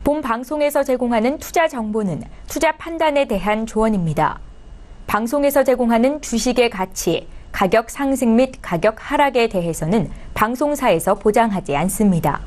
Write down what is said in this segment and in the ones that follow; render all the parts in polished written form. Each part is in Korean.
본 방송에서 제공하는 투자 정보는 투자 판단에 대한 조언입니다. 방송에서 제공하는 주식의 가치, 가격 상승 및 가격 하락에 대해서는 방송사에서 보장하지 않습니다.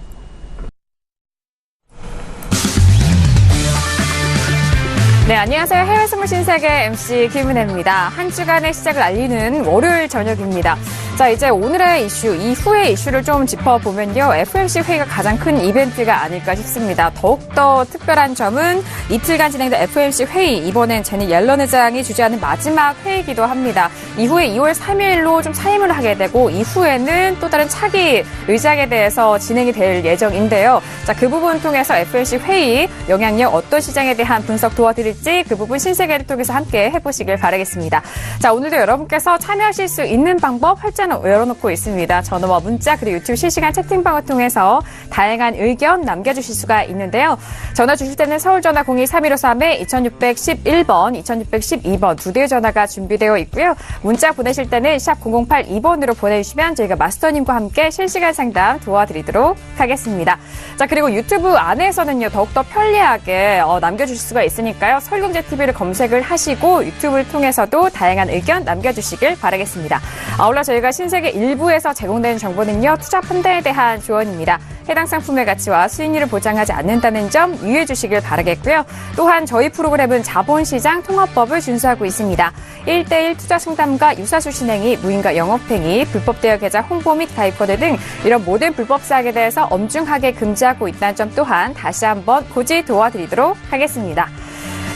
네, 안녕하세요. 해외 선물 신세계 MC 김은혜입니다. 한 주간의 시작을 알리는 월요일 저녁입니다. 자, 이제 오늘의 이슈, 이후의 이슈를 좀 짚어보면요. FOMC 회의가 가장 큰 이벤트가 아닐까 싶습니다. 더욱더 특별한 점은 이틀간 진행된 FOMC 회의, 이번엔 제닛 옐런 의장이 주재하는 마지막 회의이기도 합니다. 이후에 2월 3일로 좀 사임을 하게 되고, 이후에는 또 다른 차기 의장에 대해서 진행이 될 예정인데요. 자, 그 부분 통해서 FOMC 회의 영향력, 어떤 시장에 대한 분석 도와드릴지 그 부분 신세계를 통해서 함께 해보시길 바라겠습니다. 자, 오늘도 여러분께서 참여하실 수 있는 방법 활짝 열어놓고 있습니다. 전화와 문자 그리고 유튜브 실시간 채팅방을 통해서 다양한 의견 남겨주실 수가 있는데요. 전화 주실 때는 서울 전화 02-3153-2611번, 2612번 두 대의 전화가 준비되어 있고요. 문자 보내실 때는 샵 0082번으로 보내주시면 저희가 마스터님과 함께 실시간 상담 도와드리도록 하겠습니다. 자, 그리고 유튜브 안에서는요, 더욱더 편리하게 남겨주실 수가 있으니까요. 설경제TV를 검색을 하시고 유튜브를 통해서도 다양한 의견 남겨주시길 바라겠습니다. 아울러 저희가 신세계 일부에서 제공되는 정보는요, 투자 판단에 대한 조언입니다. 해당 상품의 가치와 수익률을 보장하지 않는다는 점 유의해 주시길 바라겠고요. 또한 저희 프로그램은 자본시장 통합법을 준수하고 있습니다. 1:1 투자 상담과 유사수 신행위, 무인가 영업행위, 불법 대여 계좌 홍보 및 가입 거래 등 이런 모든 불법 사항에 대해서 엄중하게 금지하고 있다는 점 또한 다시 한번 고지 도와드리도록 하겠습니다.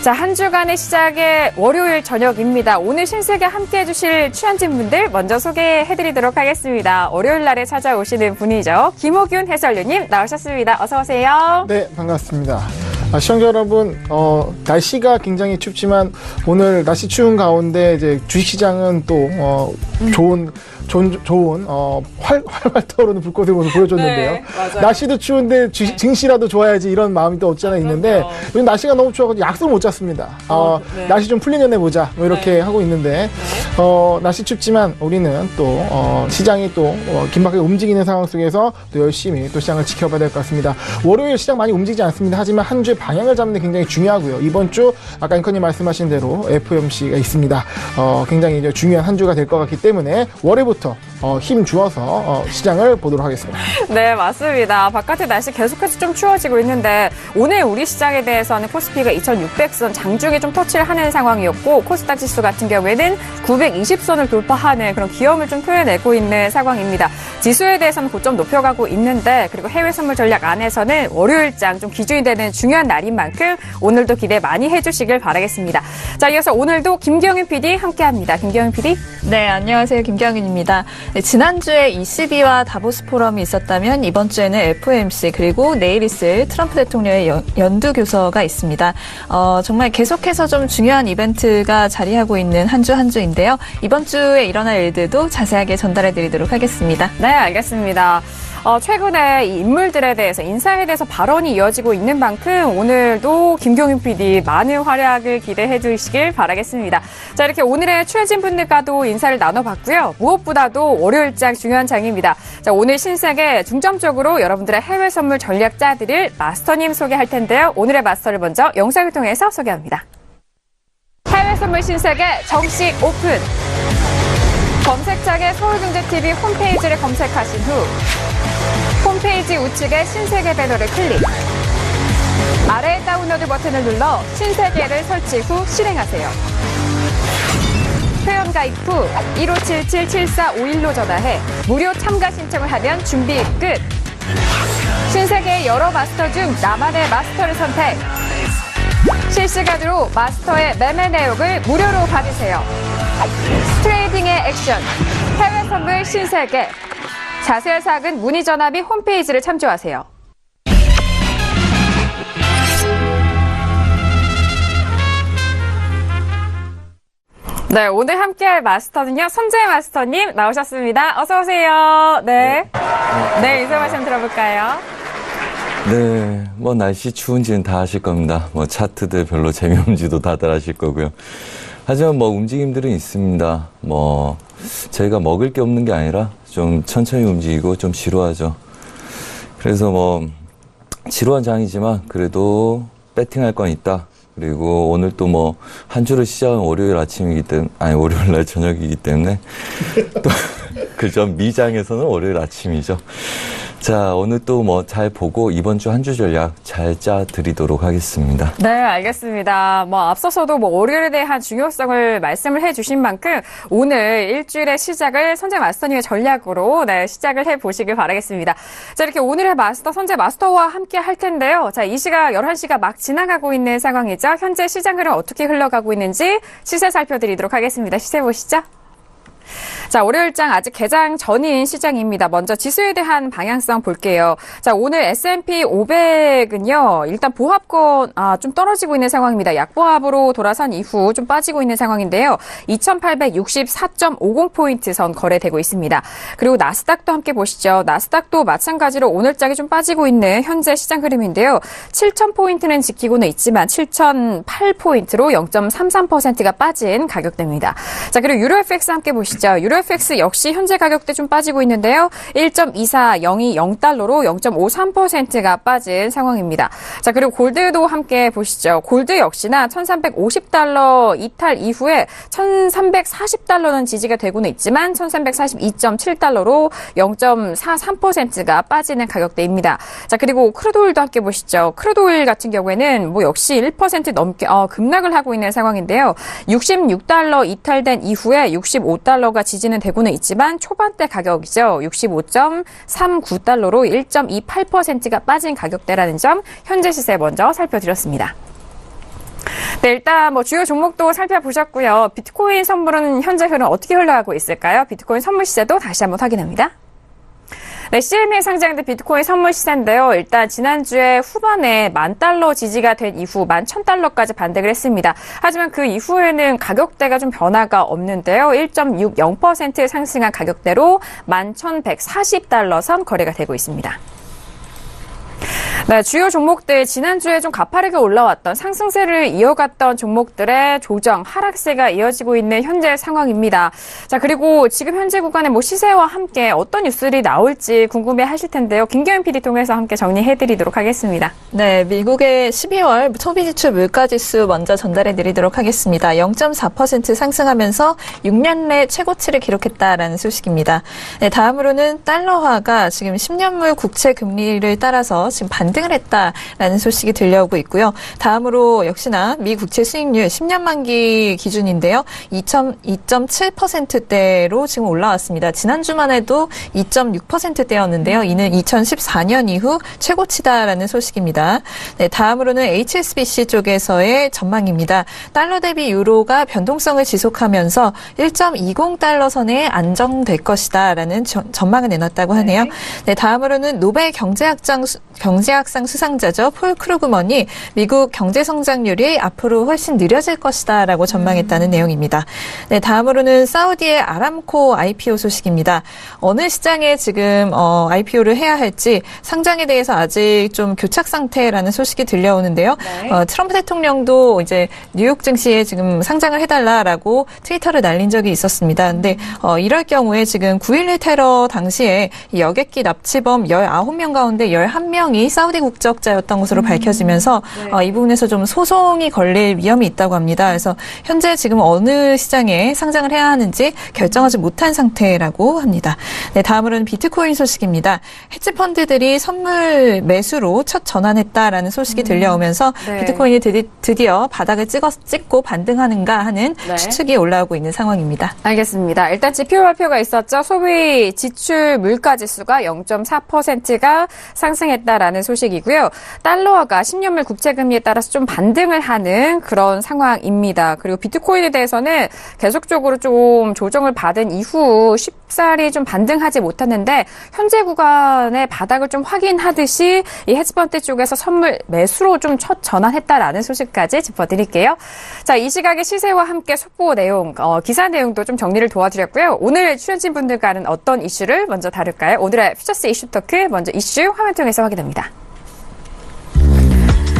자, 한 주간의 시작의 월요일 저녁입니다. 오늘 신세계 함께 해주실 출연진분들 먼저 소개해드리도록 하겠습니다. 월요일 날에 찾아오시는 분이죠. 김호균 해설위원님 나오셨습니다. 어서 오세요. 네, 반갑습니다. 시청자 여러분, 날씨가 굉장히 춥지만 오늘 날씨 추운 가운데 이제 주식시장은 또 좋은 활활 타오르는 불꽃의 모습 보여줬는데요. 네, 맞아요. 날씨도 추운데 증시라도 좋아야지 이런 마음이 또 없지 않아 있는데 요즘 날씨가 너무 추워서 약속을 못 잡습니다. 네. 날씨 좀 풀린 전에 보자 뭐 이렇게 하고 있는데 날씨 춥지만 우리는 또 시장이 또 긴박하게 움직이는 상황 속에서 또 열심히 또 시장을 지켜봐야 될 것 같습니다. 월요일 시장 많이 움직이지 않습니다. 하지만 한 주의 방향을 잡는 게 굉장히 중요하고요. 이번 주 아까 앵커님 말씀하신 대로 FOMC가 있습니다. 굉장히 이제 중요한 한 주가 될 것 같기 때문에 월요일부터 힘 주어서 시장을 보도록 하겠습니다. 네, 맞습니다. 바깥의 날씨 계속해서 좀 추워지고 있는데 오늘 우리 시장에 대해서는 코스피가 2600선 장중에 좀 터치를 하는 상황이었고, 코스닥 지수 같은 경우에는 920선을 돌파하는 그런 기염을 좀 표해내고 있는 상황입니다. 지수에 대해서는 고점 높여가고 있는데, 그리고 해외 선물 전략 안에서는 월요일장 좀 기준이 되는 중요한 날인 만큼 오늘도 기대 많이 해주시길 바라겠습니다. 자, 이어서 오늘도 김경윤 PD 함께합니다. 김경윤 PD. 네, 안녕하세요. 김경윤입니다. 네, 지난주에 ECB와 다보스 포럼이 있었다면 이번 주에는 FOMC 그리고 내일 있을 트럼프 대통령의 연두 교서가 있습니다. 정말 계속해서 좀 중요한 이벤트가 자리하고 있는 한 주인데요. 이번 주에 일어날 일들도 자세하게 전달해드리도록 하겠습니다. 네, 알겠습니다. 최근에 이 인물들에 대해서, 인사에 대해서 발언이 이어지고 있는 만큼 오늘도 김경윤 PD 많은 활약을 기대해 주시길 바라겠습니다. 자, 이렇게 오늘의 출연진 분들과도 인사를 나눠봤고요. 무엇보다도 월요일장 중요한 장입니다. 자, 오늘 신세계 중점적으로 여러분들의 해외 선물 전략 짜드릴 마스터님 소개할 텐데요. 오늘의 마스터를 먼저 영상을 통해서 소개합니다. 해외 선물 신세계 정식 오픈! 검색창에 서울경제TV 홈페이지를 검색하신 후 홈페이지 우측에 신세계 배너를 클릭. 아래 다운로드 버튼을 눌러 신세계를 설치 후 실행하세요. 회원 가입 후 1577-7451로 전화해 무료 참가 신청을 하면 준비 끝. 신세계의 여러 마스터 중 나만의 마스터를 선택. 실시간으로 마스터의 매매 내역을 무료로 받으세요. 트레이딩의 액션, 해외 선물 신세계. 자세한 사항은 문의 전화 및 홈페이지를 참조하세요. 네, 오늘 함께할 마스터는요, 손재 마스터님 나오셨습니다. 어서 오세요. 네, 인사 말씀 들어볼까요? 네, 날씨 추운지는 다 아실 겁니다. 차트들 별로 재미없는지도 다들 아실 거고요. 하지만 움직임들은 있습니다. 저희가 먹을 게 없는 게 아니라 좀 천천히 움직이고 좀 지루하죠. 그래서 지루한 장이지만 그래도 배팅할 건 있다. 그리고 오늘 또 뭐 한 주를 시작은 월요일 아침이기 때문에 월요일 날 저녁이기 때문에 또 그 점 미장에서는 월요일 아침이죠. 자, 오늘 또 뭐 잘 보고 이번 주 한 주 전략 잘 짜드리도록 하겠습니다. 네, 알겠습니다. 뭐 앞서서도 뭐 월요일에 대한 중요성을 말씀을 해주신 만큼 오늘 일주일의 시작을 선재 마스터님의 전략으로 시작을 해보시길 바라겠습니다. 자, 이렇게 오늘의 마스터 선재 마스터와 함께 할 텐데요. 자, 이 시각 11시가 막 지나가고 있는 상황이죠. 현재 시장 흐름 어떻게 흘러가고 있는지 시세 살펴드리도록 하겠습니다. 시세 보시죠. 자, 월요일장 아직 개장 전인 시장입니다. 먼저 지수에 대한 방향성 볼게요. 자, 오늘 S&P 500은요, 일단 보합권, 좀 떨어지고 있는 상황입니다. 약보합으로 돌아선 이후 좀 빠지고 있는 상황인데요. 2864.50포인트 선 거래되고 있습니다. 그리고 나스닥도 함께 보시죠. 나스닥도 마찬가지로 오늘장이 좀 빠지고 있는 현재 시장 흐름인데요. 7000포인트는 지키고는 있지만 7008포인트로 0.33%가 빠진 가격대입니다. 자, 그리고 유로 FX 함께 보시죠. 유로 FX 역시 현재 가격대 좀 빠지고 있는데요. 1.24020달러로 0.53%가 빠진 상황입니다. 자, 그리고 골드도 함께 보시죠. 골드 역시나 1350달러 이탈 이후에 1340달러는 지지가 되고는 있지만 1342.7달러로 0.43%가 빠지는 가격대입니다. 자, 그리고 크루드오일도 함께 보시죠. 크루드오일 같은 경우에는 뭐 역시 1% 넘게 급락을 하고 있는 상황인데요. 66달러 이탈된 이후에 65달러가 지지는 되고는 있지만 초반대 가격이죠. 65.39달러로 1.28%가 빠진 가격대라는 점 현재 시세 먼저 살펴드렸습니다. 네, 일단 뭐 주요 종목도 살펴보셨고요. 비트코인 선물은 현재 흐름 어떻게 흘러가고 있을까요? 비트코인 선물 시세도 다시 한번 확인합니다. 네, CME에 상장된 비트코인 선물 시세인데요. 일단 지난주에 후반에 $10,000 지지가 된 이후 11,000달러까지 반등을 했습니다. 하지만 그 이후에는 가격대가 좀 변화가 없는데요. 1.60% 상승한 가격대로 11,140달러 선 거래가 되고 있습니다. 네, 주요 종목들 지난주에 좀 가파르게 올라왔던 상승세를 이어갔던 종목들의 조정, 하락세가 이어지고 있는 현재 상황입니다. 자, 그리고 지금 현재 구간의 뭐 시세와 함께 어떤 뉴스들이 나올지 궁금해 하실 텐데요. 김경현 PD 통해서 함께 정리해드리도록 하겠습니다. 네, 미국의 12월 소비지출 물가지수 먼저 전달해드리도록 하겠습니다. 0.4% 상승하면서 6년 내 최고치를 기록했다라는 소식입니다. 네, 다음으로는 달러화가 지금 10년물 국채 금리를 따라서 지금 반등을 했다라는 소식이 들려오고 있고요. 다음으로 역시나 미 국채 수익률 10년 만기 기준인데요. 2.7%대로 지금 올라왔습니다. 지난주만 해도 2.6%대였는데요. 이는 2014년 이후 최고치다라는 소식입니다. 네, 다음으로는 HSBC 쪽에서의 전망입니다. 달러 대비 유로가 변동성을 지속하면서 1.20달러 선에 안정될 것이다라는 전망을 내놨다고 하네요. 네, 다음으로는 노벨 경제학상 수상자죠. 폴 크루그먼이 미국 경제 성장률이 앞으로 훨씬 느려질 것이다라고 전망했다는 내용입니다. 네, 다음으로는 사우디의 아람코 IPO 소식입니다. 어느 시장에 지금 IPO를 해야 할지 상장에 대해서 아직 좀 교착 상태라는 소식이 들려오는데요. 네. 트럼프 대통령도 이제 뉴욕 증시에 지금 상장을 해달라라고 트위터를 날린 적이 있었습니다. 근데 이럴 경우에 지금 9.11 테러 당시에 여객기 납치범 19명 가운데 11명이 사우디 국적자였던 것으로 밝혀지면서 이 부분에서 좀 소송이 걸릴 위험이 있다고 합니다. 그래서 현재 지금 어느 시장에 상장을 해야 하는지 결정하지 못한 상태라고 합니다. 네, 다음으로는 비트코인 소식입니다. 헤지펀드들이 선물 매수로 첫 전환했다라는 소식이 들려오면서 네. 비트코인이 드디어 바닥을 찍고 반등하는가 하는 네. 추측이 올라오고 있는 상황입니다. 알겠습니다. 일단 지표 발표가 있었죠. 소비 지출 물가 지수가 0.4%가 상승했다라는 소식이고요. 달러화가 10년물 국채금리에 따라서 좀 반등을 하는 그런 상황입니다. 그리고 비트코인에 대해서는 계속적으로 좀 조정을 받은 이후 쉽사리 좀 반등하지 못했는데 현재 구간의 바닥을 좀 확인하듯이 이 헤지펀드 쪽에서 선물 매수로 좀 첫 전환했다라는 소식까지 짚어드릴게요. 자, 이 시각의 시세와 함께 속보 내용, 기사 내용도 좀 정리를 도와드렸고요. 오늘 출연진 분들과는 어떤 이슈를 먼저 다룰까요? 오늘의 퓨처스 이슈 토크 먼저 이슈 화면 통해서 확인합니다.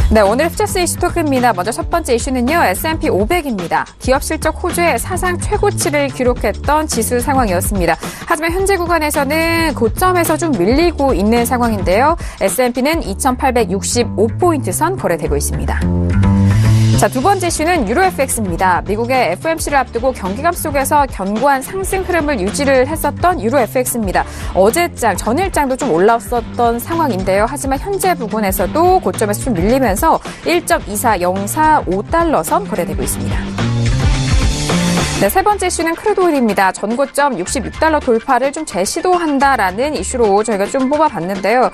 네, 오늘 퓨처스 이슈 토크입니다. 먼저 첫 번째 이슈는요, S&P 500입니다. 기업 실적 호주의 사상 최고치를 기록했던 지수 상황이었습니다. 하지만 현재 구간에서는 고점에서 좀 밀리고 있는 상황인데요. S&P는 2,865포인트 선 거래되고 있습니다. 자, 두 번째 이슈는 유로 FX입니다. 미국의 FOMC를 앞두고 경기감 속에서 견고한 상승 흐름을 유지를 했었던 유로 FX입니다. 어제장, 전일장도 좀 올랐었던 상황인데요. 하지만 현재 부근에서도 고점에서 좀 밀리면서 1.24045달러 선 거래되고 있습니다. 네, 세 번째 이슈는 크루드오일입니다. 전고점 66달러 돌파를 좀 재시도한다라는 이슈로 저희가 좀 뽑아봤는데요.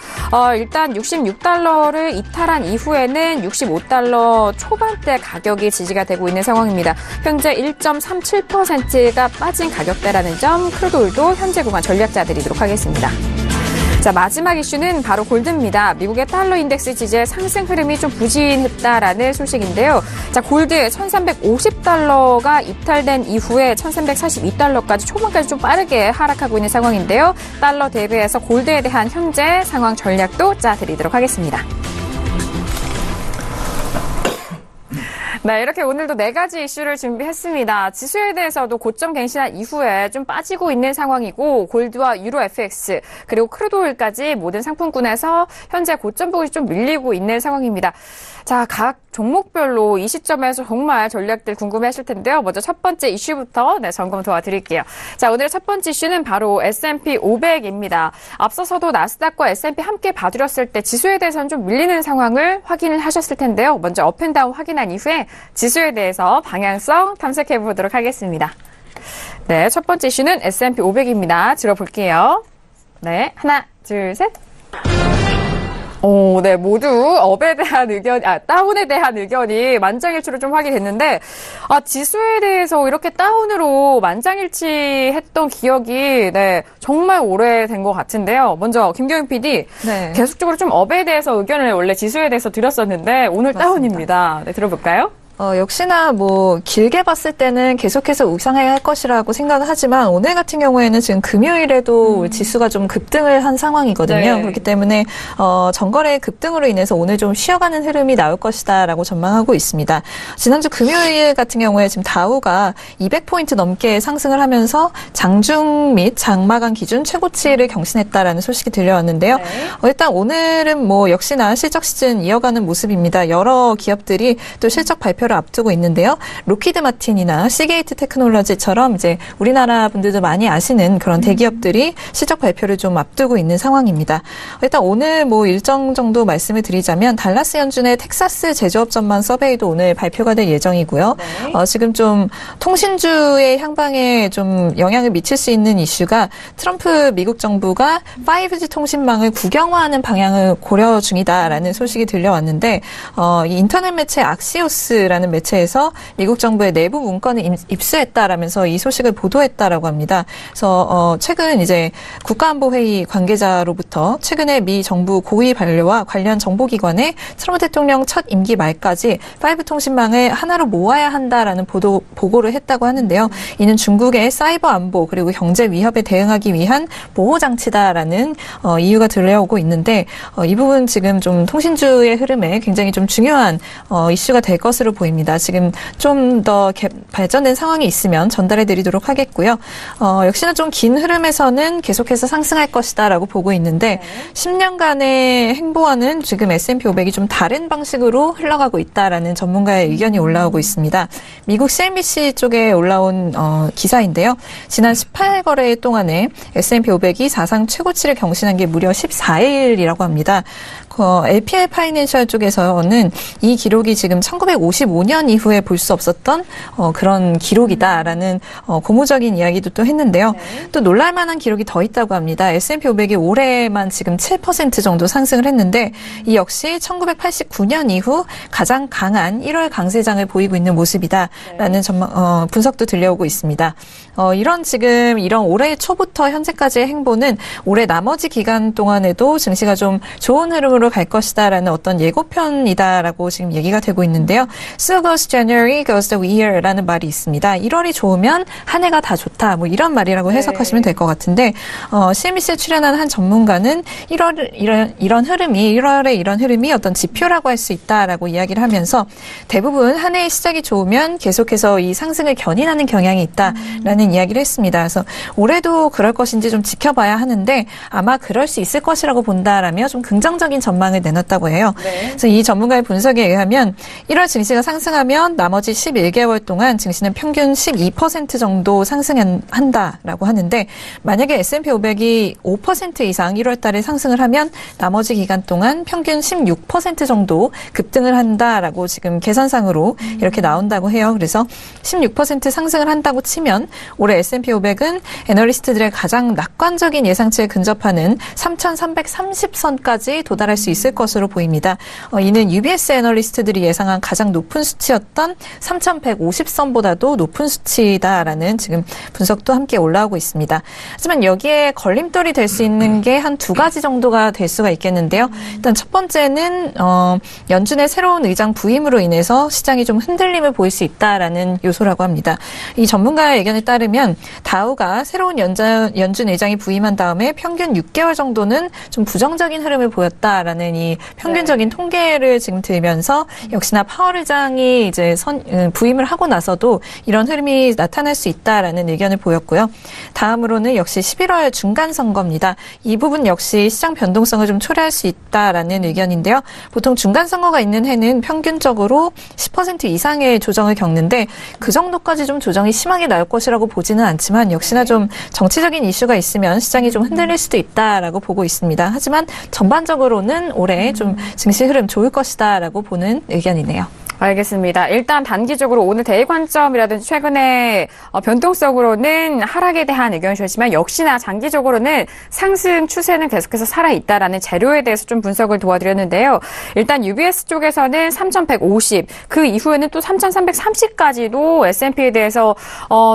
일단 66달러를 이탈한 이후에는 65달러 초반대 가격이 지지가 되고 있는 상황입니다. 현재 1.37%가 빠진 가격대라는 점, 크루드오일도 현재 구간 전략자 드리도록 하겠습니다. 자, 마지막 이슈는 바로 골드입니다. 미국의 달러 인덱스 지지의 상승 흐름이 좀 부진했다라는 소식인데요. 자, 골드 1,350달러가 이탈된 이후에 1,342달러까지 초반까지 좀 빠르게 하락하고 있는 상황인데요. 달러 대비해서 골드에 대한 현재 상황 전략도 짜드리도록 하겠습니다. 네, 이렇게 오늘도 4가지 이슈를 준비했습니다. 지수에 대해서도 고점 갱신한 이후에 좀 빠지고 있는 상황이고, 골드와 유로 FX, 그리고 크루드오일까지 모든 상품군에서 현재 고점 부분이 좀 밀리고 있는 상황입니다. 자, 각 종목별로 이 시점에서 정말 전략들 궁금해하실 텐데요. 먼저 첫 번째 이슈부터 점검 도와드릴게요. 자, 오늘 첫 번째 이슈는 바로 S&P 500입니다. 앞서서도 나스닥과 S&P 함께 봐드렸을 때 지수에 대해서는 좀 밀리는 상황을 확인을 하셨을 텐데요. 먼저 업앤다운 확인한 이후에 지수에 대해서 방향성 탐색해 보도록 하겠습니다. 네, 첫 번째 이슈는 S&P 500입니다. 들어볼게요. 네, 하나, 둘, 셋. 네, 모두 업에 대한 다운에 대한 의견이 만장일치로 좀 확인됐는데, 지수에 대해서 이렇게 다운으로 만장일치했던 기억이, 정말 오래된 것 같은데요. 먼저, 김경윤 PD, 네. 계속적으로 좀 업에 대해서 의견을 원래 지수에 대해서 드렸었는데, 오늘 맞습니다. 다운입니다. 네, 들어볼까요? 역시나 길게 봤을 때는 계속해서 우상해야 할 것이라고 생각을 하지만 오늘 같은 경우에는 지금 금요일에도 지수가 좀 급등을 한 상황이거든요. 네. 그렇기 때문에 전거래 급등으로 인해서 오늘 좀 쉬어가는 흐름이 나올 것이다라고 전망하고 있습니다. 지난주 금요일 같은 경우에 지금 다우가 200포인트 넘게 상승을 하면서 장중 및 장마감 기준 최고치를 경신했다라는 소식이 들려왔는데요. 네. 일단 오늘은 역시나 실적 시즌 이어가는 모습입니다. 여러 기업들이 또 실적 발표를 앞두고 있는데요. 로키드 마틴이나 시게이트 테크놀로지처럼 이제 우리나라 분들도 많이 아시는 그런 대기업들이 실적 발표를 좀 앞두고 있는 상황입니다. 일단 오늘 일정 정도 말씀을 드리자면 달라스 연준의 텍사스 제조업 전망 서베이도 오늘 발표가 될 예정이고요. 네. 지금 좀 통신주의 향방에 좀 영향을 미칠 수 있는 이슈가 트럼프 미국 정부가 5G 통신망을 국영화하는 방향을 고려 중이다라는 소식이 들려왔는데 이 인터넷 매체 악시오스라는 매체에서 미국 정부의 내부 문건을 입수했다라면서 이 소식을 보도했다라고 합니다. 그래서 최근 이제 국가안보회의 관계자로부터 최근에 미 정부 고위 관료와 관련 정보기관에 트럼프 대통령 첫 임기 말까지 5G 통신망을 하나로 모아야 한다라는 보고를 했다고 하는데요. 이는 중국의 사이버 안보 그리고 경제 위협에 대응하기 위한 보호 장치다라는 이유가 들려오고 있는데 이 부분 지금 좀 통신주의 흐름에 굉장히 좀 중요한 이슈가 될 것으로 보입니다. 지금 좀 더 발전된 상황이 있으면 전달해 드리도록 하겠고요. 역시나 좀 긴 흐름에서는 계속해서 상승할 것이다라고 보고 있는데 10년간의 행보와는 지금 S&P 500이 좀 다른 방식으로 흘러가고 있다라는 전문가의 의견이 올라오고 있습니다. 미국 CNBC 쪽에 올라온 기사인데요. 지난 18거래 동안에 S&P 500이 사상 최고치를 경신한 게 무려 14일이라고 합니다. LPL 파이낸셜 쪽에서는 이 기록이 지금 1955년 이후에 볼 수 없었던 그런 기록이다라는 고무적인 이야기도 또 했는데요. 또 놀랄만한 기록이 더 있다고 합니다. S&P 500이 올해만 지금 7% 정도 상승을 했는데 이 역시 1989년 이후 가장 강한 1월 강세장을 보이고 있는 모습이다라는 분석도 들려오고 있습니다. 이런 올해 초부터 현재까지의 행보는 올해 나머지 기간 동안에도 증시가 좀 좋은 흐름으로 갈 것이다라는 어떤 예고편이다라고 지금 얘기가 되고 있는데요. So goes January, goes the year라는 말이 있습니다. 1월이 좋으면 한 해가 다 좋다. 뭐 이런 말이라고 해석하시면 될 것 같은데 CNBC에 출연한 한 전문가는 1월에 이런 흐름이 어떤 지표라고 할 수 있다라고 이야기를 하면서 대부분 한 해의 시작이 좋으면 계속해서 이 상승을 견인하는 경향이 있다라는 이야기를 했습니다. 그래서 올해도 그럴 것인지 좀 지켜봐야 하는데 아마 그럴 수 있을 것이라고 본다라며 좀 긍정적인 전망을 내놨다고 해요. 그래서 이 전문가의 분석에 의하면 1월 증시가 상승하면 나머지 11개월 동안 증시는 평균 12% 정도 상승한다라고 하는데 만약에 S&P 500이 5% 이상 1월 달에 상승을 하면 나머지 기간 동안 평균 16% 정도 급등을 한다라고 지금 계산상으로 이렇게 나온다고 해요. 그래서 16% 상승을 한다고 치면 올해 S&P 500은 애널리스트들의 가장 낙관적인 예상치에 근접하는 3,330선까지 도달할 수 있을 것으로 보입니다. 이는 UBS 애널리스트들이 예상한 가장 높은 수치였던 3,150선보다도 높은 수치다라는 지금 분석도 함께 올라오고 있습니다. 하지만 여기에 걸림돌이 될 수 있는 게 한 두 가지 정도가 될 수가 있겠는데요. 일단 첫 번째는 연준의 새로운 의장 부임으로 인해서 시장이 좀 흔들림을 보일 수 있다라는 요소라고 합니다. 이 전문가의 의견에 따르면 다우가 새로운 연준 의장이 부임한 다음에 평균 6개월 정도는 좀 부정적인 흐름을 보였다라는 이 평균적인 통계를 지금 들면서 역시나 파월 의장이 이제 부임을 하고 나서도 이런 흐름이 나타날 수 있다라는 의견을 보였고요. 다음으로는 역시 11월 중간 선거입니다. 이 부분 역시 시장 변동성을 좀 초래할 수 있다라는 의견인데요. 보통 중간 선거가 있는 해는 평균적으로 10% 이상의 조정을 겪는데 그 정도까지 좀 조정이 심하게 나올 것이라고 보지는 않지만 역시나 좀 정치적인 이슈가 있으면 시장이 좀 흔들릴 수도 있다라고 보고 있습니다. 하지만 전반적으로는 올해 좀 증시 흐름 좋을 것이다라고 보는 의견이네요. 알겠습니다. 일단 단기적으로 오늘 대일 관점이라든지 최근의 변동성으로는 하락에 대한 의견을 주셨지만 역시나 장기적으로는 상승 추세는 계속해서 살아있다라는 재료에 대해서 좀 분석을 도와드렸는데요. 일단 UBS 쪽에서는 3,150, 그 이후에는 또 3,330까지도 S&P에 대해서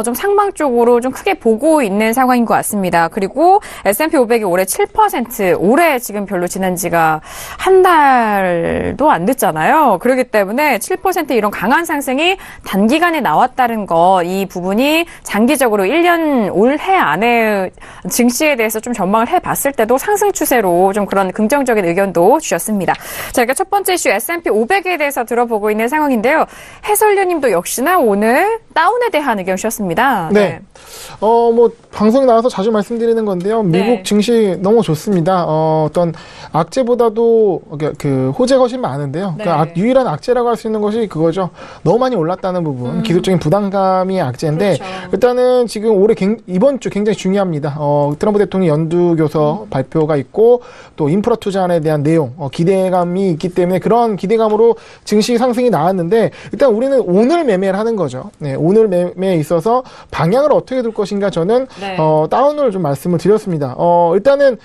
좀 상방 쪽으로 좀 크게 보고 있는 상황인 것 같습니다. 그리고 S&P 500이 올해 7%, 올해 지금 별로 지난 지가 한 달도 안 됐잖아요. 그렇기 때문에 7% 이런 강한 상승이 단기간에 나왔다는 것, 이 부분이 장기적으로 1년 올해 안에 증시에 대해서 좀 전망을 해봤을 때도 상승 추세로 좀 그런 긍정적인 의견도 주셨습니다. 자, 그러니까 첫 번째 이슈 S&P 500에 대해서 들어보고 있는 상황인데요. 해설위원님도 역시나 오늘 다운에 대한 의견 주셨습니다. 네. 방송에 나와서 자주 말씀드리는 건데요. 미국 증시 너무 좋습니다. 어떤 악재보다도 그 호재가 훨씬 많은데요. 그러니까 유일한 악재라고 할 수 있는 것이 그거죠. 너무 많이 올랐다는 부분. 기술적인 부담감이 악재인데 일단은 지금 올해 이번 주 굉장히 중요합니다. 트럼프 대통령 연두교서 발표가 있고 또 인프라 투자안에 대한 내용, 기대감이 있기 때문에 그런 기대감으로 증시 상승이 나왔는데 일단 우리는 오늘 매매를 하는 거죠. 네, 오늘 매매에 있어서 방향을 어떻게 둘 것인가 저는 다운을 좀 말씀을 드렸습니다. 일단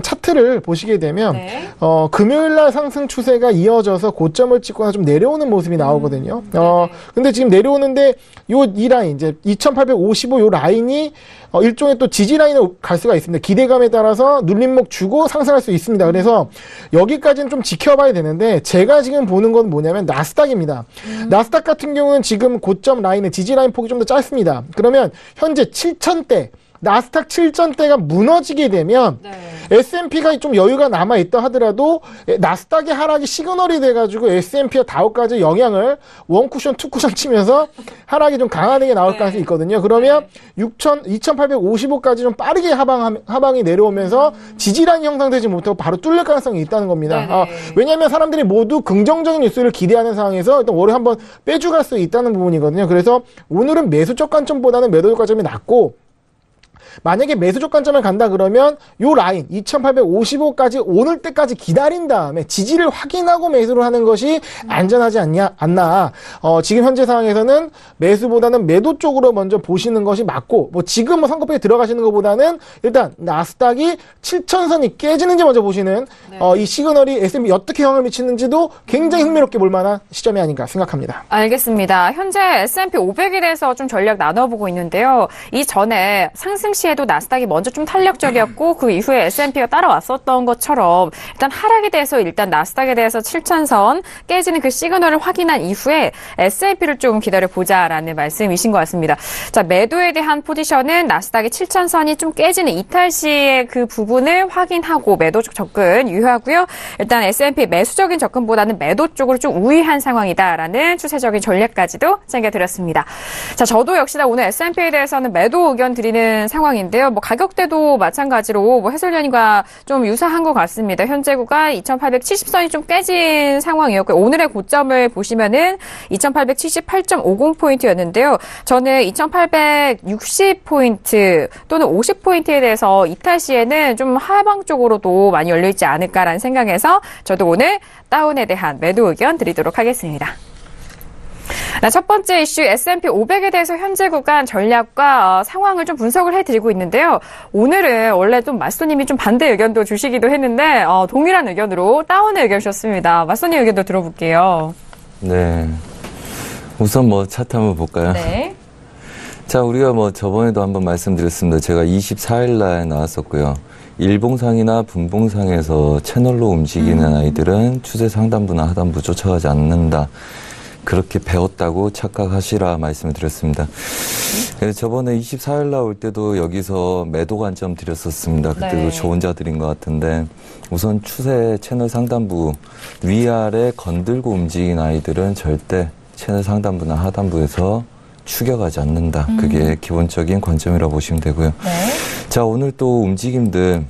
차트를 보시게 되면 금요일 날 상승 추세가 이어져서 고점을 찍거나 좀 내려오는 모습이 나오거든요. 근데 지금 내려오는데 이 라인 이제 2,855 요 라인이 일종의 또 지지 라인으로 갈 수가 있습니다. 기대감에 따라서 눌림목 주고 상승할 수 있습니다. 그래서 여기까지는 좀 지켜봐야 되는데 제가 지금 보는 건 뭐냐면 나스닥입니다. 나스닥 같은 경우는 지금 고점 라인의 지지 라인 폭이 좀 더 짧습니다. 그러면 현재 7,000대 나스닥 7,000대가 무너지게 되면 S&P가 좀 여유가 남아있다 하더라도 나스닥의 하락이 시그널이 돼가지고 S&P와 다우까지 영향을 원쿠션, 투쿠션 치면서 하락이 좀 강하게 나올 가능성이 있거든요. 그러면 2,855까지 좀 빠르게 하방이 내려오면서 지지라인이 형성되지 못하고 바로 뚫릴 가능성이 있다는 겁니다. 왜냐하면 사람들이 모두 긍정적인 뉴스를 기대하는 상황에서 일단 월요일 한번 빼주갈 수 있다는 부분이거든요. 그래서 오늘은 매수적 관점보다는 매도적 관점이 낮고 만약에 매수적 관점을 간다 그러면 요 라인 2,855까지 오늘 때까지 기다린 다음에 지지를 확인하고 매수를 하는 것이 안전하지 않나. 지금 현재 상황에서는 매수보다는 매도 쪽으로 먼저 보시는 것이 맞고 지금 선거표에 들어가시는 것보다는 일단 나스닥이 7,000선이 깨지는지 먼저 보시는 이 시그널이 S&P 어떻게 영향을 미치는지도 굉장히 흥미롭게 볼 만한 시점이 아닌가 생각합니다. 알겠습니다. 현재 S&P 500에 대해서 좀 전략 나눠보고 있는데요. 이전에 상승 시에 시에도 나스닥이 먼저 좀 탄력적이었고 그 이후에 S&P가 따라왔었던 것처럼 일단 하락에 대해서 일단 나스닥에 대해서 7,000선 깨지는 그 시그널을 확인한 이후에 S&P를 좀 기다려보자라는 말씀이신 것 같습니다. 자, 매도에 대한 포지션은 나스닥이 7,000선이 좀 깨지는 이탈 시의 그 부분을 확인하고 매도적 접근 유효하고요. 일단 S&P 매수적인 접근보다는 매도 쪽으로 좀 우위한 상황이다라는 추세적인 전략까지도 챙겨드렸습니다. 자, 저도 역시나 오늘 S&P에 대해서는 매도 의견 드리는 상황인데요. 뭐 가격대도 마찬가지로 뭐 해설위원님과 좀 유사한 것 같습니다. 현재구가 2,870선이 좀 깨진 상황이었고요. 오늘의 고점을 보시면은 2,878.50포인트였는데요. 저는 2,860포인트 또는 50포인트에 대해서 이탈 시에는 좀 하방 쪽으로도 많이 열려있지 않을까라는 생각에서 저도 오늘 다운에 대한 매도 의견 드리도록 하겠습니다. 첫 번째 이슈 S&P 500에 대해서 현재 구간 전략과 상황을 좀 분석을 해드리고 있는데요. 오늘은 원래 좀 마스터님이 좀 반대 의견도 주시기도 했는데 동일한 의견으로 다운의 의견 주셨습니다. 마스터님 의견도 들어볼게요. 네. 우선 뭐 차트 한번 볼까요? 네. 자, 우리가 뭐 저번에도 한번 말씀드렸습니다. 제가 24일 날 나왔었고요. 일봉상이나 분봉상에서 채널로 움직이는 아이들은 추세 상단부나 하단부 쫓아가지 않는다. 그렇게 배웠다고 착각하시라 말씀을 드렸습니다. 그래서 저번에 24일 나올 때도 여기서 매도 관점 드렸었습니다. 그때도 네. 저 혼자 드린 것 같은데 우선 추세 채널 상단부 위아래 건들고 움직이는 아이들은 절대 채널 상단부나 하단부에서 추격하지 않는다. 그게 기본적인 관점이라고 보시면 되고요. 네. 자, 오늘 또 움직임들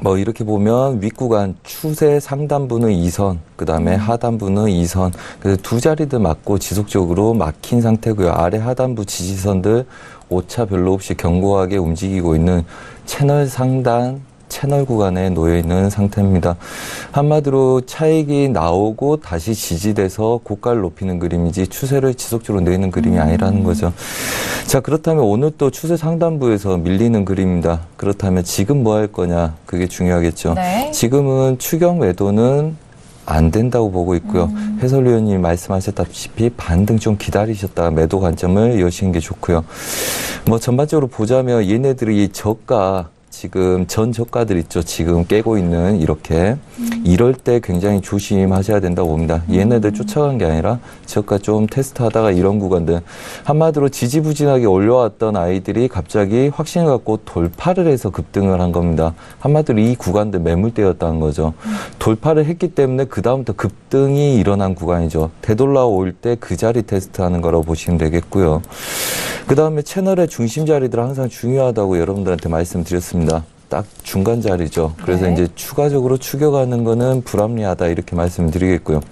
뭐 이렇게 보면 윗구간 추세 상단부는 2선, 그 다음에 하단부는 2선. 그래서 두 자리들 맞고 지속적으로 막힌 상태고요. 아래 하단부 지지선들 오차 별로 없이 견고하게 움직이고 있는 채널 상단, 채널 구간에 놓여 있는 상태입니다. 한마디로 차익이 나오고 다시 지지돼서 고가를 높이는 그림이지 추세를 지속적으로 내는 그림이 아니라는 거죠. 자, 그렇다면 오늘 또 추세 상단부에서 밀리는 그림입니다. 그렇다면 지금 뭐 할 거냐, 그게 중요하겠죠. 네. 지금은 추격 매도는 안 된다고 보고 있고요. 해설위원님이 말씀하셨다시피 반등 좀 기다리셨다가 매도 관점을 여시는 게 좋고요. 뭐 전반적으로 보자면 얘네들이 저가 지금 전 저가들 있죠. 지금 깨고 있는 이렇게 이럴 때 굉장히 조심하셔야 된다고 봅니다. 얘네들 쫓아간 게 아니라 저가 좀 테스트하다가 이런 구간들 한마디로 지지부진하게 올려왔던 아이들이 갑자기 확신을 갖고 돌파를 해서 급등을 한 겁니다. 한마디로 이 구간들 매물대였다는 거죠. 돌파를 했기 때문에 그 다음부터 급등이 일어난 구간이죠. 되돌아올 때 그 자리 테스트하는 거라고 보시면 되겠고요. 그 다음에 채널의 중심 자리들 항상 중요하다고 여러분들한테 말씀드렸습니다. 딱 중간 자리죠. 그래서 네. 이제 추가적으로 추격하는 거는 불합리하다 이렇게 말씀을 드리겠고요.